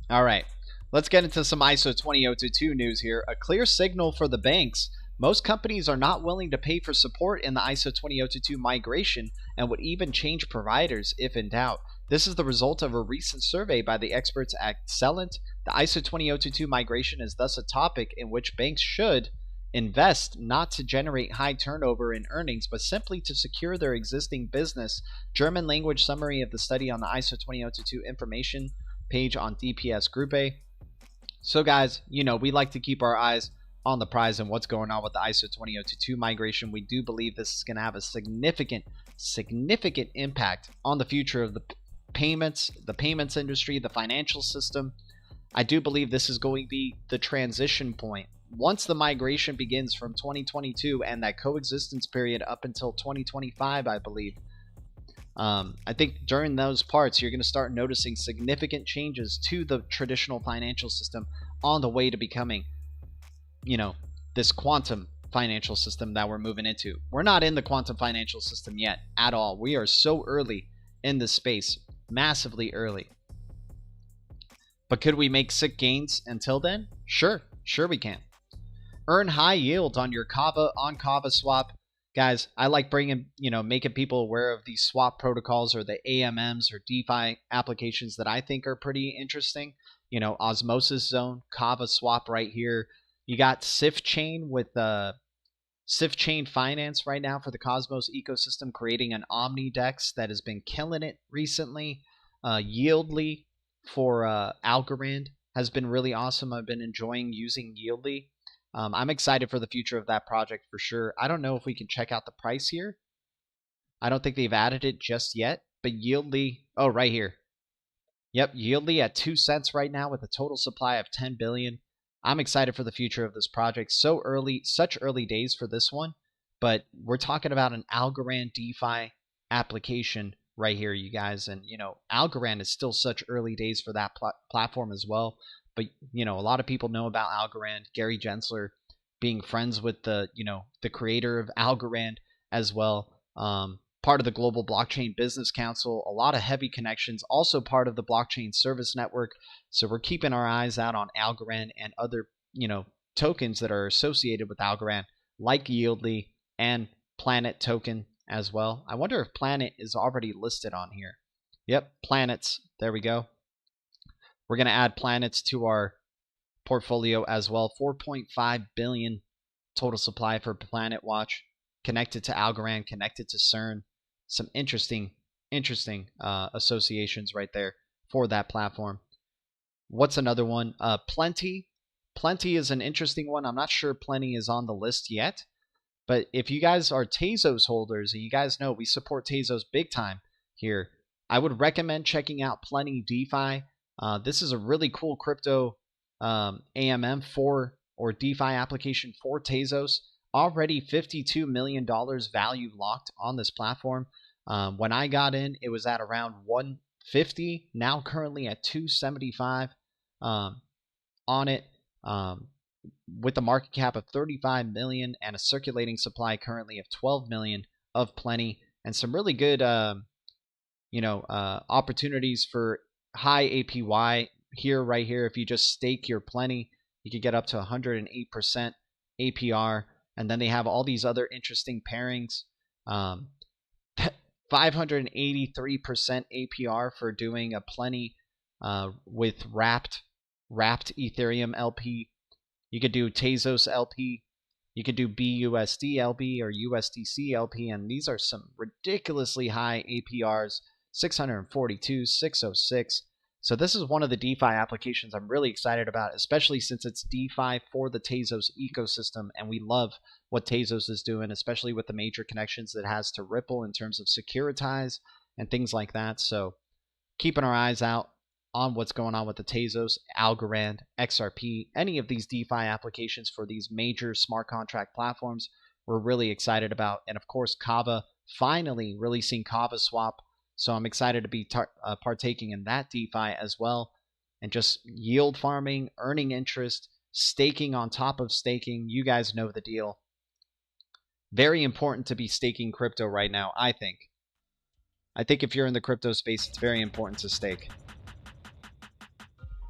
All right, let's get into some ISO 20022 news here. A clear signal for the banks. Most companies are not willing to pay for support in the ISO 20022 migration and would even change providers if in doubt. This is the result of a recent survey by the experts at Celent. The ISO 20022 migration is thus a topic in which banks should invest not to generate high turnover in earnings, but simply to secure their existing business. German language summary of the study on the ISO 20022 information page on DPS Group A. So guys, you know, we like to keep our eyes on the prize and what's going on with the ISO 20022 migration. We do believe this is going to have a significant impact on the future of the payments industry, the financial system. I do believe this is going to be the transition point. Once the migration begins from 2022 and that coexistence period up until 2025, I believe, I think during those parts, you're going to start noticing significant changes to the traditional financial system on the way to becoming, you know, this quantum financial system that we're moving into. We're not in the quantum financial system yet at all. We are so early in this space, massively early. But could we make sick gains until then? Sure we can. Earn high yield on your Kava on Kava swap. Guys, I like making people aware of these swap protocols or the AMMs or DeFi applications that I think are pretty interesting. You know, Osmosis Zone, Kava swap right here. You got Sif Chain with Sif Chain Finance right now for the Cosmos ecosystem, creating an Omni DEX that has been killing it recently. Yieldly for Algorand has been really awesome. I've been enjoying using Yieldly. I'm excited for the future of that project for sure. I don't know if we can check out the price here. I don't think they've added it just yet, but Yieldly, oh, right here. Yep, Yieldly at 2 cents right now with a total supply of 10 billion. I'm excited for the future of this project. So early, such early days for this one, but we're talking about an Algorand DeFi application right here, you guys. And, you know, Algorand is still such early days for that platform as well. But, you know, a lot of people know about Algorand. Gary Gensler being friends with the creator of Algorand as well. Part of the Global Blockchain Business Council. A lot of heavy connections. Also part of the Blockchain Service Network. So we're keeping our eyes out on Algorand and other, tokens that are associated with Algorand, like Yieldly and Planet token as well. I wonder if Planet is already listed on here. Yep, Planets. There we go. We're going to add Planets to our portfolio as well. 4.5 billion total supply for Planet Watch, connected to Algorand, connected to CERN. Some interesting associations right there for that platform. What's another one? Plenty. Plenty is an interesting one. I'm not sure Plenty is on the list yet, but if you guys are Tezos holders, and you guys know we support Tezos big time here, I would recommend checking out Plenty DeFi. This is a really cool crypto AMM for or DeFi application for Tezos. Already $52 million value locked on this platform. When I got in, it was at around 150. Now currently at 275 on it, with a market cap of 35 million and a circulating supply currently of 12 million of Plenty, and some really good opportunities for high APY here, right here. If you just stake your Plenty, you could get up to 108% APR. And then they have all these other interesting pairings. 583% APR for doing a Plenty with wrapped Ethereum LP. You could do Tezos LP. You could do BUSD LP or USDC LP. And these are some ridiculously high APRs. 642, 606. So this is one of the DeFi applications I'm really excited about, especially since it's DeFi for the Tezos ecosystem, and we love what Tezos is doing, especially with the major connections that it has to Ripple in terms of Securitize and things like that. So keeping our eyes out on what's going on with the Tezos, Algorand, XRP, any of these DeFi applications for these major smart contract platforms we're really excited about. And of course, Kava, finally releasing Kava Swap. So I'm excited to be partaking in that DeFi as well. And just yield farming, earning interest, staking on top of staking. You guys know the deal. Very important to be staking crypto right now, I think. I think if you're in the crypto space, it's very important to stake.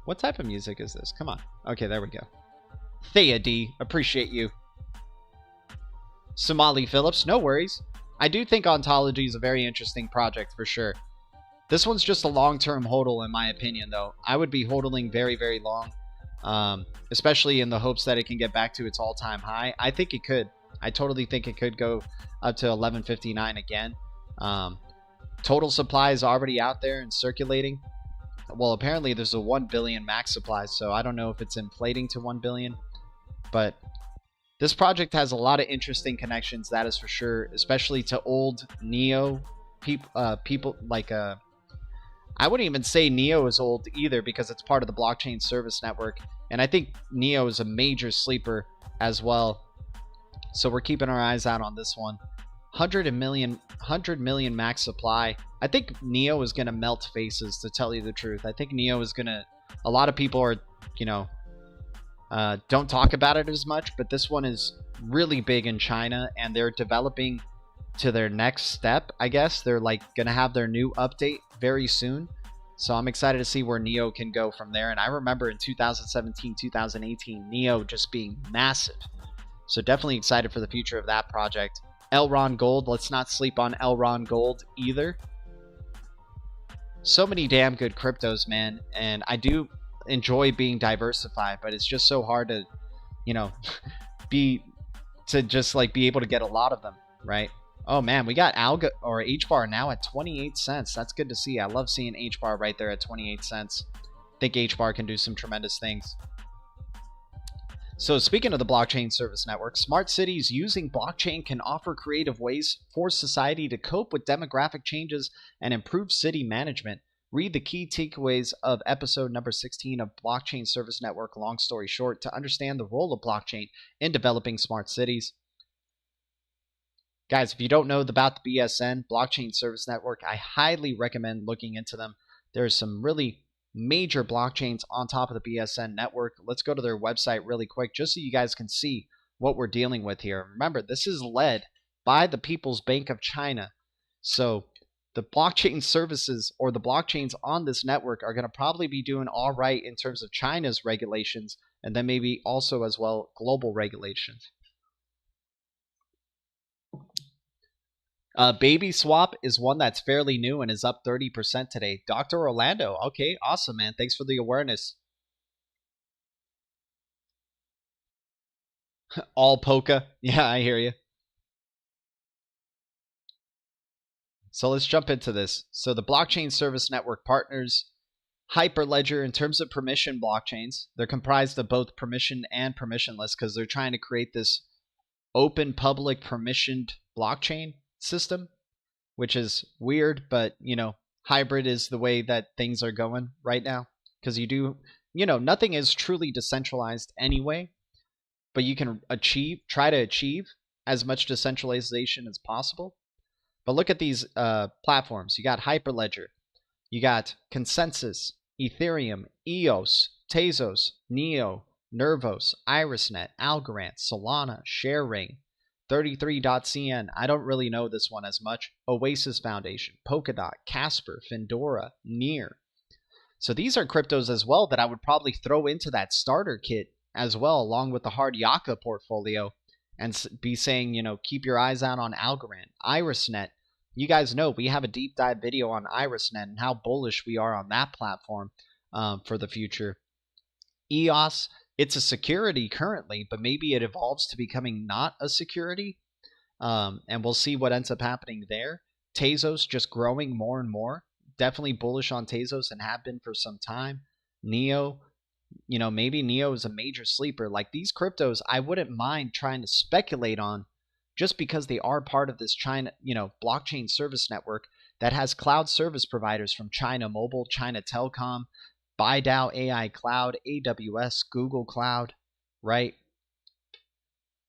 What type of music is this? Come on. Okay, there we go. Thea D, appreciate you. Somali Phillips, no worries. I do think Ontology is a very interesting project for sure. This one's just a long-term hodl in my opinion, though. I would be hodling very, very long, especially in the hopes that it can get back to its all-time high. I think it could. I totally think it could go up to 1159 again. Total supply is already out there and circulating. Well, apparently there's a 1 billion max supply, so I don't know if it's inflating to 1 billion. But this project has a lot of interesting connections, that is for sure, especially to old Neo people like I wouldn't even say Neo is old either because it's part of the blockchain service network. And I think Neo is a major sleeper as well. So we're keeping our eyes out on this one. 100 million max supply. I think Neo is going to melt faces, to tell you the truth. I think Neo is going to... A lot of people are, you know, don't talk about it as much, but this one is really big in China, and they're developing to their next step, I guess. They're like going to have their new update very soon. So I'm excited to see where Neo can go from there. And I remember in 2017, 2018, Neo just being massive. So definitely excited for the future of that project. Elron Gold, let's not sleep on Elron Gold either. So many damn good cryptos, man. And I do enjoy being diversified, but it's just so hard to, you know, just like be able to get a lot of them, right? Oh man, we got Alga or H-bar now at 28 cents. That's good to see. I love seeing H-bar right there at 28 cents. I think H-bar can do some tremendous things. So speaking of the blockchain service network, smart cities using blockchain can offer creative ways for society to cope with demographic changes and improve city management. Read the key takeaways of episode number 16 of Blockchain Service Network, long story short, to understand the role of blockchain in developing smart cities. Guys, if you don't know about the BSN, Blockchain Service Network, I highly recommend looking into them. There's some really major blockchains on top of the BSN network. Let's go to their website really quick just so you guys can see what we're dealing with here. Remember, this is led by the People's Bank of China. So the blockchain services or the blockchains on this network are going to probably be doing all right in terms of China's regulations, and then maybe also as well global regulations. Baby Swap is one that's fairly new and is up 30% today. Dr. Orlando. Okay, awesome, man. Thanks for the awareness. All Polka. Yeah, I hear you. So let's jump into this. So the Blockchain Service Network partners Hyperledger in terms of permission blockchains. They're comprised of both permission and permissionless because they're trying to create this open public permissioned blockchain system, which is weird, but you know, hybrid is the way that things are going right now, because nothing is truly decentralized anyway, but you can try to achieve as much decentralization as possible. But look at these platforms. You got Hyperledger, you got Consensus, Ethereum, EOS, Tezos, Neo, Nervos, IrisNet, Algorand, Solana, ShareRing, 33.cn. I don't really know this one as much. Oasis Foundation, Polkadot, Casper, Findora, Near. So these are cryptos as well that I would probably throw into that starter kit as well, along with the hard Yaka portfolio, and be saying, you know, keep your eyes out on Algorand. IrisNet. You guys know we have a deep dive video on IrisNet and how bullish we are on that platform for the future. EOS. It's a security currently, but maybe it evolves to becoming not a security. And we'll see what ends up happening there. Tezos just growing more and more. Definitely bullish on Tezos and have been for some time. Neo, you know, maybe Neo is a major sleeper. Like these cryptos, I wouldn't mind trying to speculate on just because they are part of this China, you know, blockchain service network that has cloud service providers from China Mobile, China Telecom, Baidu AI Cloud, AWS, Google Cloud, right?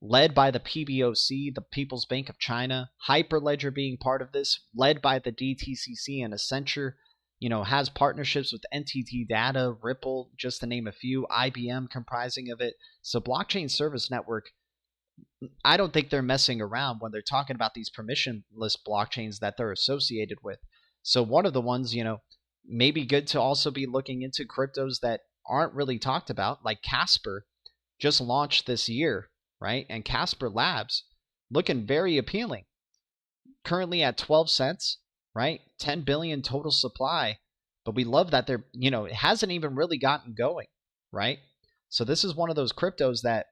Led by the PBOC, the People's Bank of China, Hyperledger being part of this, led by the DTCC and Accenture, you know, has partnerships with NTT Data, Ripple, just to name a few, IBM comprising of it. So Blockchain Service Network, I don't think they're messing around when they're talking about these permissionless blockchains that they're associated with. So one of the ones, maybe good to also be looking into cryptos that aren't really talked about, like Casper just launched this year, right? And Casper Labs looking very appealing. Currently at 12 cents, right? 10 billion total supply. But we love that they're, it hasn't even really gotten going, right? So this is one of those cryptos that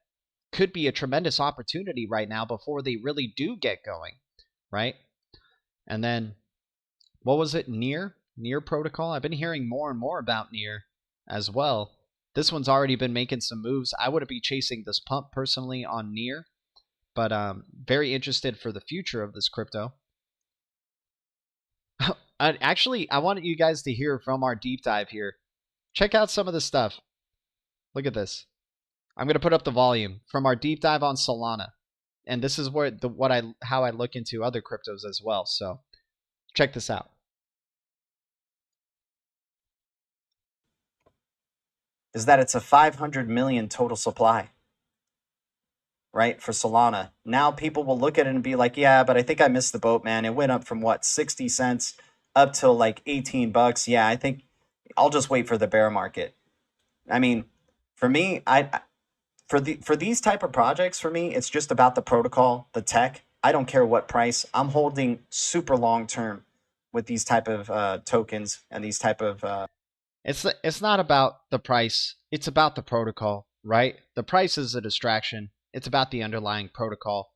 could be a tremendous opportunity right now before they really do get going, right? And then, what was it? Near protocol. I've been hearing more and more about Near as well. This one's already been making some moves. I wouldn't be chasing this pump personally on Near, but very interested for the future of this crypto. Actually, I wanted you guys to hear from our deep dive here. Check out some of the stuff. Look at this. I'm going to put up the volume from our deep dive on Solana. And this is where how I look into other cryptos as well. So check this out. Is that it's a 500 million total supply, right, for Solana. Now people will look at it and be like, yeah, but I think I missed the boat, man. It went up from what, 60 cents up till like 18 bucks. Yeah, I think I'll just wait for the bear market. I mean, for me, for these type of projects, for me, it's just about the protocol, the tech. I don't care what price. I'm holding super long term with these type of tokens and these type of. It's not about the price. It's about the protocol, right? The price is a distraction. It's about the underlying protocol.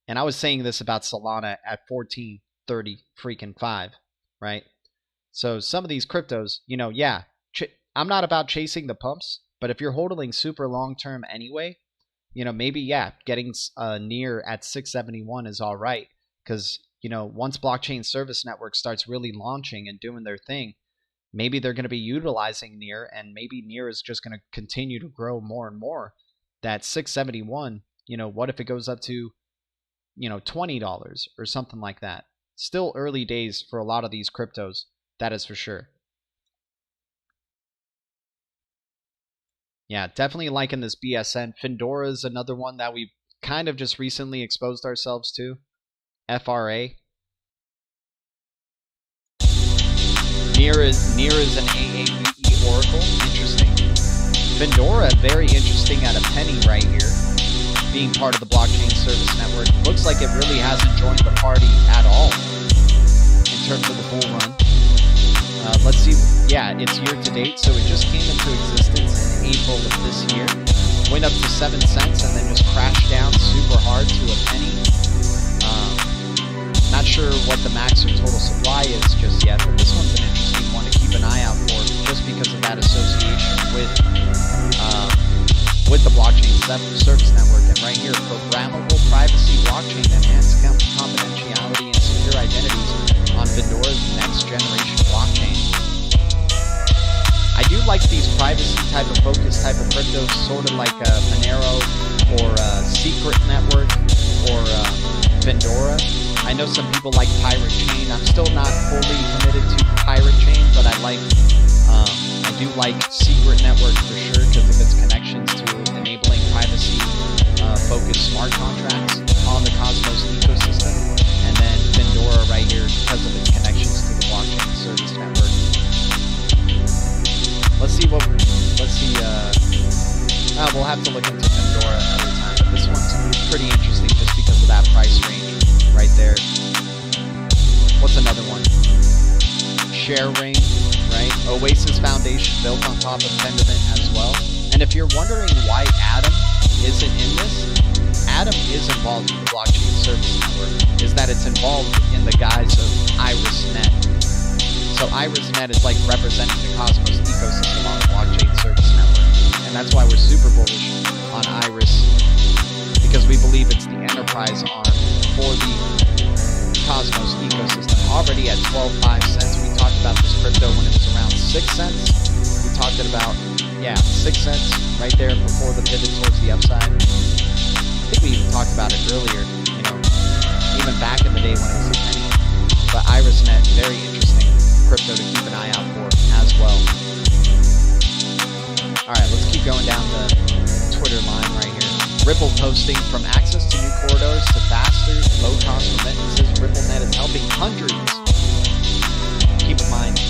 And I was saying this about Solana at 14.30 freaking 5, right? So some of these cryptos, yeah, I'm not about chasing the pumps, but if you're holding super long term anyway, maybe, yeah, getting Near at 671 is all right. Because, once Blockchain Service Network starts really launching and doing their thing, maybe they're going to be utilizing Near, and maybe Near is just going to continue to grow more and more. That 671, what if it goes up to, $20 or something like that? Still early days for a lot of these cryptos, that is for sure. Yeah, definitely liking this BSN. Findora is another one that we kind of just recently exposed ourselves to. FRA. Near is an AAVE Oracle. Interesting. Findora, very interesting at a penny right here. Being part of the Blockchain Service Network. Looks like it really hasn't joined the party at all in terms of the bull run. Let's see. Yeah, it's year to date, so it just came into existence in April of this year. Went up to 7 cents and then just crashed down super hard to a penny. Not sure what the max or total supply is just yet, but this one's an interesting one to keep an eye out for, just because of that association with the Blockchain Service Network. And right here, programmable privacy blockchain, enhanced confidentiality and secure identities on Findora's next generation blockchain. I do like these privacy type of focus type of cryptos, sort of like Monero or Secret Network or Findora. I know some people like Pirate Chain. I'm still not fully committed to Pirate Chain, but I do like Secret Network for sure because of its connections to enabling privacy focused smart contracts on the Cosmos ecosystem. And then Findora right here because of its connections to the Blockchain Service Network. We'll have to look into Findora another time, but this one's pretty interesting just because of that price range right there. What's another one? ShareRing, right? Oasis Foundation built on top of Tendermint as well. And if you're wondering why Atom isn't in this, Atom is involved in the Blockchain Service Network, is that it's involved in the guise of IrisNet. So IrisNet is like representing the Cosmos ecosystem on the Blockchain Service Network. And that's why we're super bullish on Iris, because we believe it's the enterprise arm for the Cosmos ecosystem. Already at 12.5 cents. We talked about this crypto when it was around 6 cents. We talked about, 6 cents right there before the pivot towards the upside. I think we even talked about it earlier, even back in the day when it was a penny. But IrisNet, very interesting crypto to keep an eye out for as well. Alright, let's keep going down the Twitter line right here. Ripple posting from access to new corridors to faster, low-cost remittances. RippleNet is helping hundreds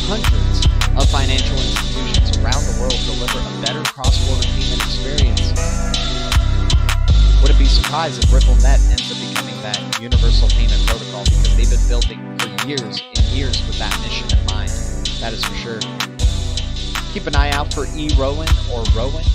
hundreds of financial institutions around the world deliver a better cross-border payment experience. Wouldn't be surprised if RippleNet ends up becoming that universal payment protocol, because they've been building for years and years with that mission in mind. That is for sure. Keep an eye out for eRowan or Rowan.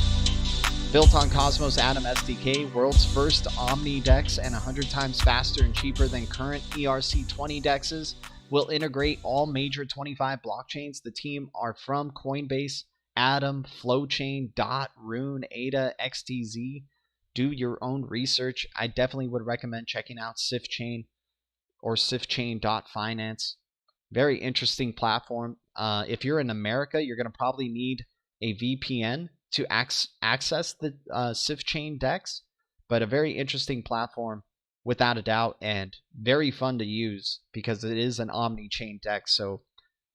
Built on Cosmos Atom SDK, world's first Omni DEX and 100 times faster and cheaper than current ERC20 DEXs, will integrate all major 25 blockchains. The team are from Coinbase, Atom, Flowchain, Dot, Rune, ADA, XTZ. Do your own research. I definitely would recommend checking out SIFchain or SIFchain.finance. Very interesting platform. If you're in America, you're going to probably need a VPN to access the SIFchain DEX, but a very interesting platform without a doubt, and very fun to use because it is an omni-chain DEX. So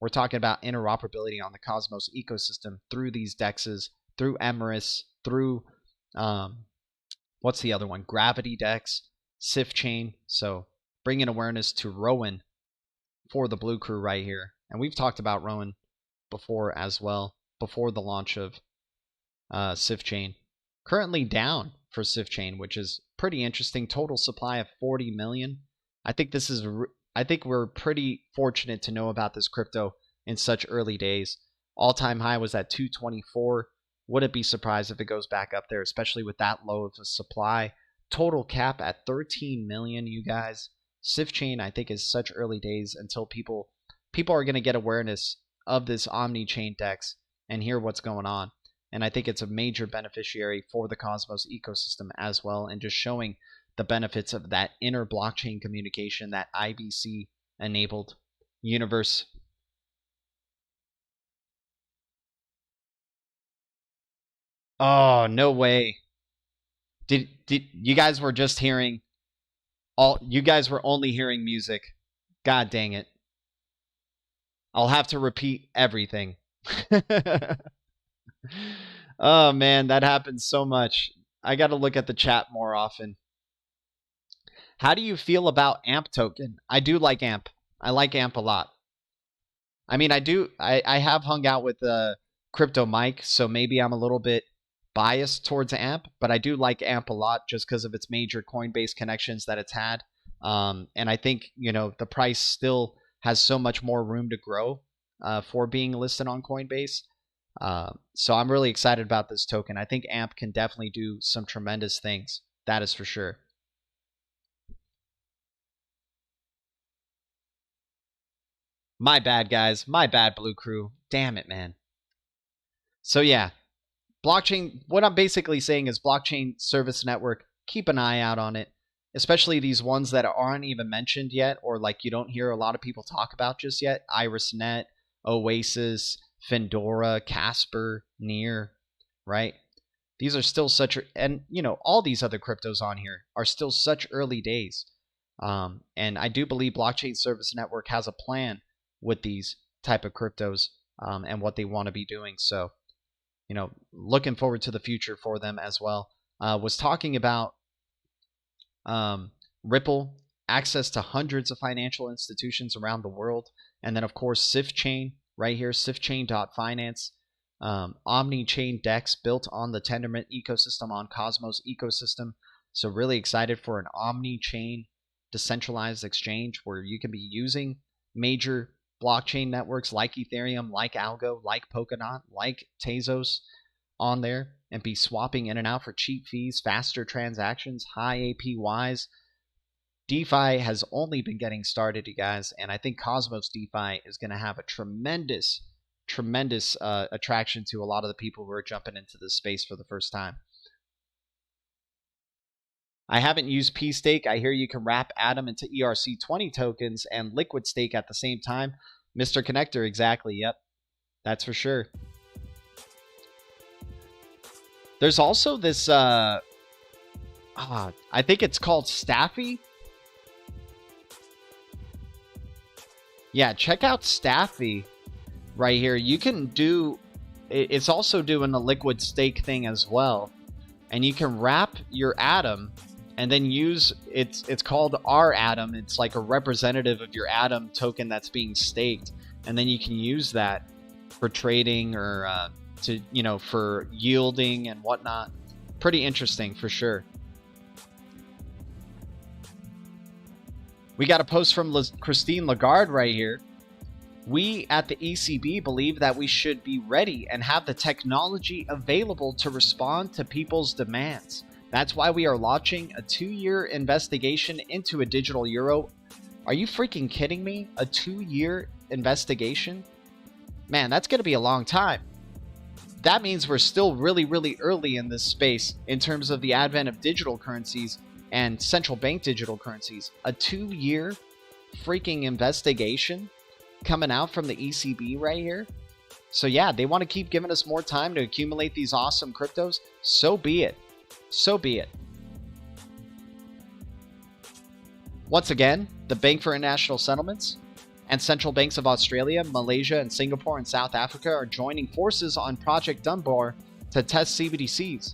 we're talking about interoperability on the Cosmos ecosystem through these DEXs, through Emrys, through what's the other one? Gravity DEX, SIFchain. So bringing awareness to Rowan for the Blue Crew right here. And we've talked about Rowan before as well, before the launch of SIFchain. Currently down for SIFchain, which is pretty interesting. Total supply of 40 million. I think we're pretty fortunate to know about this crypto in such early days. All-time high was at 224. Wouldn't be surprised if it goes back up there, especially with that low of a supply. Total cap at 13 million, you guys. SIFchain, I think, is such early days until people are going to get awareness of this omni-chain DEX and hear what's going on. And I think it's a major beneficiary for the Cosmos ecosystem as well, and just showing the benefits of that inner blockchain communication, that IBC enabled universe. Oh, no way. Did you guys were just hearing you guys were only hearing music. God dang it. I'll have to repeat everything. Oh man, that happens so much. I got to look at the chat more often. How do you feel about AMP token? I do like AMP. I like AMP a lot. I mean, I have hung out with Crypto Mike, so maybe I'm a little bit biased towards AMP, but I do like AMP a lot just because of its major Coinbase connections that it's had. And I think, the price still has so much more room to grow for being listed on Coinbase. So I'm really excited about this token. I think AMP can definitely do some tremendous things. That is for sure. My bad, guys. My bad, Blue Crew. Damn it, man. So yeah, blockchain, what I'm basically saying is blockchain service network, keep an eye out on it, especially these ones that aren't even mentioned yet, or like you don't hear a lot of people talk about just yet. IrisNet, Oasis, Fendora, Casper, Near, right? These are still such, and all these other cryptos on here are still such early days. And I do believe Blockchain Service Network has a plan with these type of cryptos and what they want to be doing. So, looking forward to the future for them as well. Was talking about Ripple, access to hundreds of financial institutions around the world, and then of course SIFchain right here, SIFchain.finance, omni-chain DEX built on the Tendermint ecosystem, on Cosmos ecosystem. So really excited for an omni-chain decentralized exchange where you can be using major blockchain networks like Ethereum, like Algo, like Polkadot, like Tezos on there, and be swapping in and out for cheap fees, faster transactions, high APYs. DeFi has only been getting started, you guys, and I think Cosmos DeFi is going to have a tremendous attraction to a lot of the people who are jumping into this space for the first time. I haven't used P-Stake. I hear you can wrap Atom into ERC20 tokens and liquid stake at the same time. Mr. Connector, exactly. Yep, that's for sure. There's also this, I think it's called Staffy. Yeah, check out Staffy right here. You can do, it's also doing a liquid stake thing as well. And you can wrap your Atom and then use, it's called our Atom. It's like a representative of your Atom token that's being staked. and then you can use that for trading or for yielding and whatnot. Pretty interesting for sure. We got a post from Christine Lagarde right here. We at the ECB believe that we should be ready and have the technology available to respond to people's demands. That's why we are launching a 2-year investigation into a digital euro. Are you freaking kidding me? A 2-year investigation? Man, that's going to be a long time. That means we're still really, really early in this space in terms of the advent of digital currencies and central bank digital currencies. A 2-year freaking investigation coming out from the ECB right here. So yeah, they want to keep giving us more time to accumulate these awesome cryptos. So be it. So be it. Once again, the Bank for International Settlements and central banks of Australia, Malaysia, and Singapore and South Africa are joining forces on Project Dunbar to test CBDCs.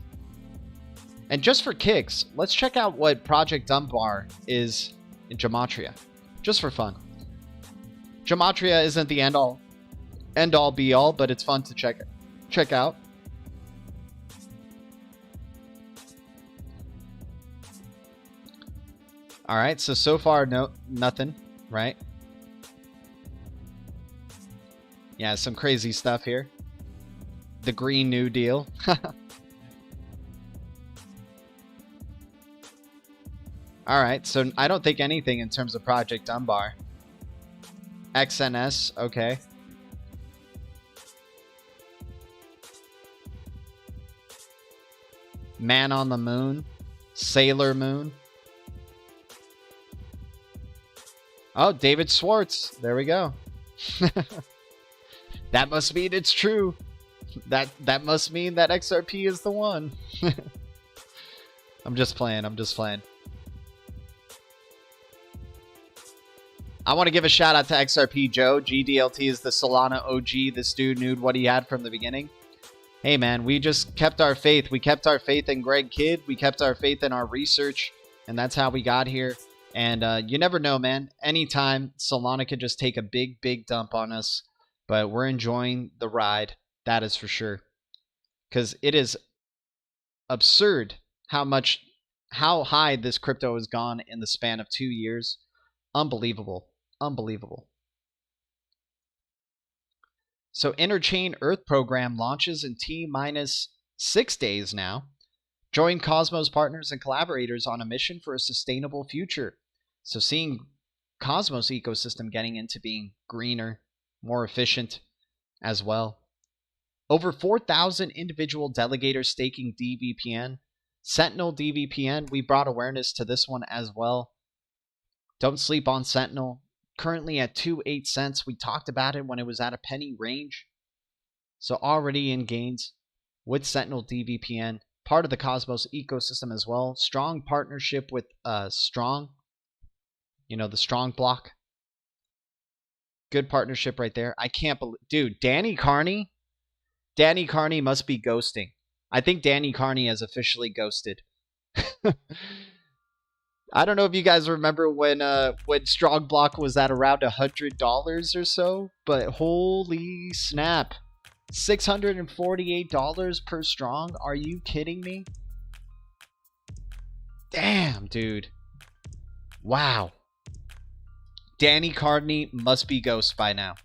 And just for kicks, let's check out what Project Dunbar is in Gematria, just for fun. Gematria isn't the end all be all, but it's fun to check out. All right, so far nothing, right? Yeah, some crazy stuff here. The Green New Deal. All right, so I don't think anything in terms of Project Dunbar. XNS, okay. Man on the Moon. Sailor Moon. Oh, David Schwartz. There we go. That must mean it's true. That must mean that XRP is the one. I'm just playing. I want to give a shout out to XRP Joe. GDLT is the Solana OG. This dude knew what he had from the beginning. Hey man, we just kept our faith. We kept our faith in Greg Kidd. We kept our faith in our research. And that's how we got here. And you never know, man. Anytime, Solana could just take a big dump on us. But we're enjoying the ride. That is for sure. Because it is absurd how high this crypto has gone in the span of 2 years. Unbelievable. Unbelievable. So Interchain Earth program launches in T-6 days now. Join Cosmos partners and collaborators on a mission for a sustainable future. So seeing Cosmos ecosystem getting into being greener, more efficient as well. Over 4,000 individual delegators staking DVPN. Sentinel DVPN, we brought awareness to this one as well. Don't sleep on Sentinel. Currently at 2.8 cents. We talked about it when it was at a penny range. So already in gains with Sentinel DVPN. Part of the Cosmos ecosystem as well. Strong partnership with Strong. You know, the Strong block. Good partnership right there. I can't believe... Dude, Danny Carney? Danny Carney must be ghosting. I think Danny Carney has officially ghosted. I don't know if you guys remember when Strong Block was at around $100 or so, but holy snap. $648 per strong? Are you kidding me? Damn, dude. Wow. Danny Carney must be ghost by now.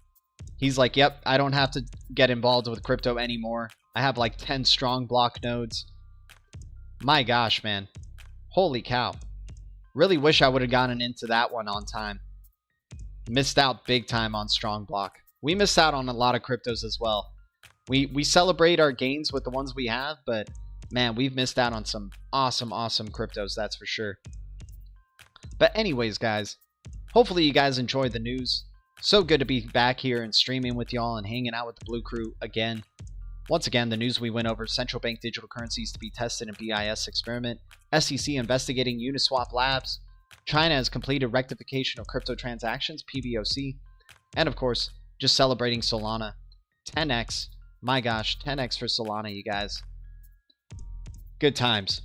He's like, yep, I don't have to get involved with crypto anymore. I have like 10 Strong Block nodes. My gosh, man. Holy cow. Really wish I would have gotten into that one on time. Missed out big time on Strong Block. We missed out on a lot of cryptos as well. We celebrate our gains with the ones we have, but man, we've missed out on some awesome cryptos, that's for sure. But anyways, guys, hopefully you guys enjoyed the news. So good to be back here and streaming with y'all and hanging out with the Blue Crew again. Once again, the news we went over: central bank digital currencies to be tested in BIS experiment, SEC investigating Uniswap Labs, China has completed rectification of crypto transactions, PBOC, and of course, just celebrating Solana. 10x. My gosh, 10x for Solana, you guys. Good times.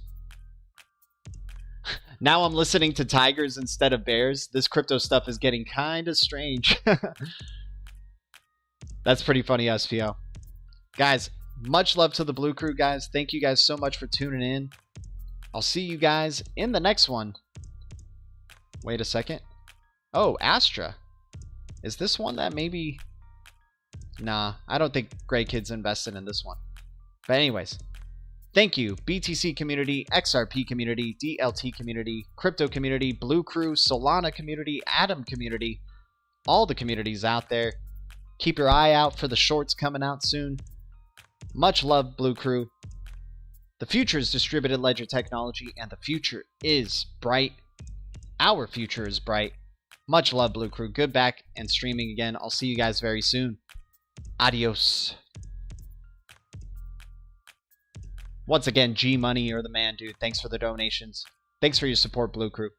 Now I'm listening to tigers instead of bears. This crypto stuff is getting kind of strange. That's pretty funny, SPO. Guys, much love to the Blue Crew, guys. Thank you guys so much for tuning in. I'll see you guys in the next one. Wait a second. Oh, Astra. Is this one that maybe... Nah, I don't think Gray Kid's invested in this one. But anyways, thank you, BTC community, XRP community, DLT community, crypto community, Blue Crew, Solana community, Atom community, all the communities out there. Keep your eye out for the shorts coming out soon. Much love, Blue Crew. The future is distributed ledger technology, and the future is bright. Our future is bright. Much love, Blue Crew. Good back and streaming again. I'll see you guys very soon. Adios. Once again, G Money, you're the man, dude. Thanks for the donations. Thanks for your support, Blue Crew.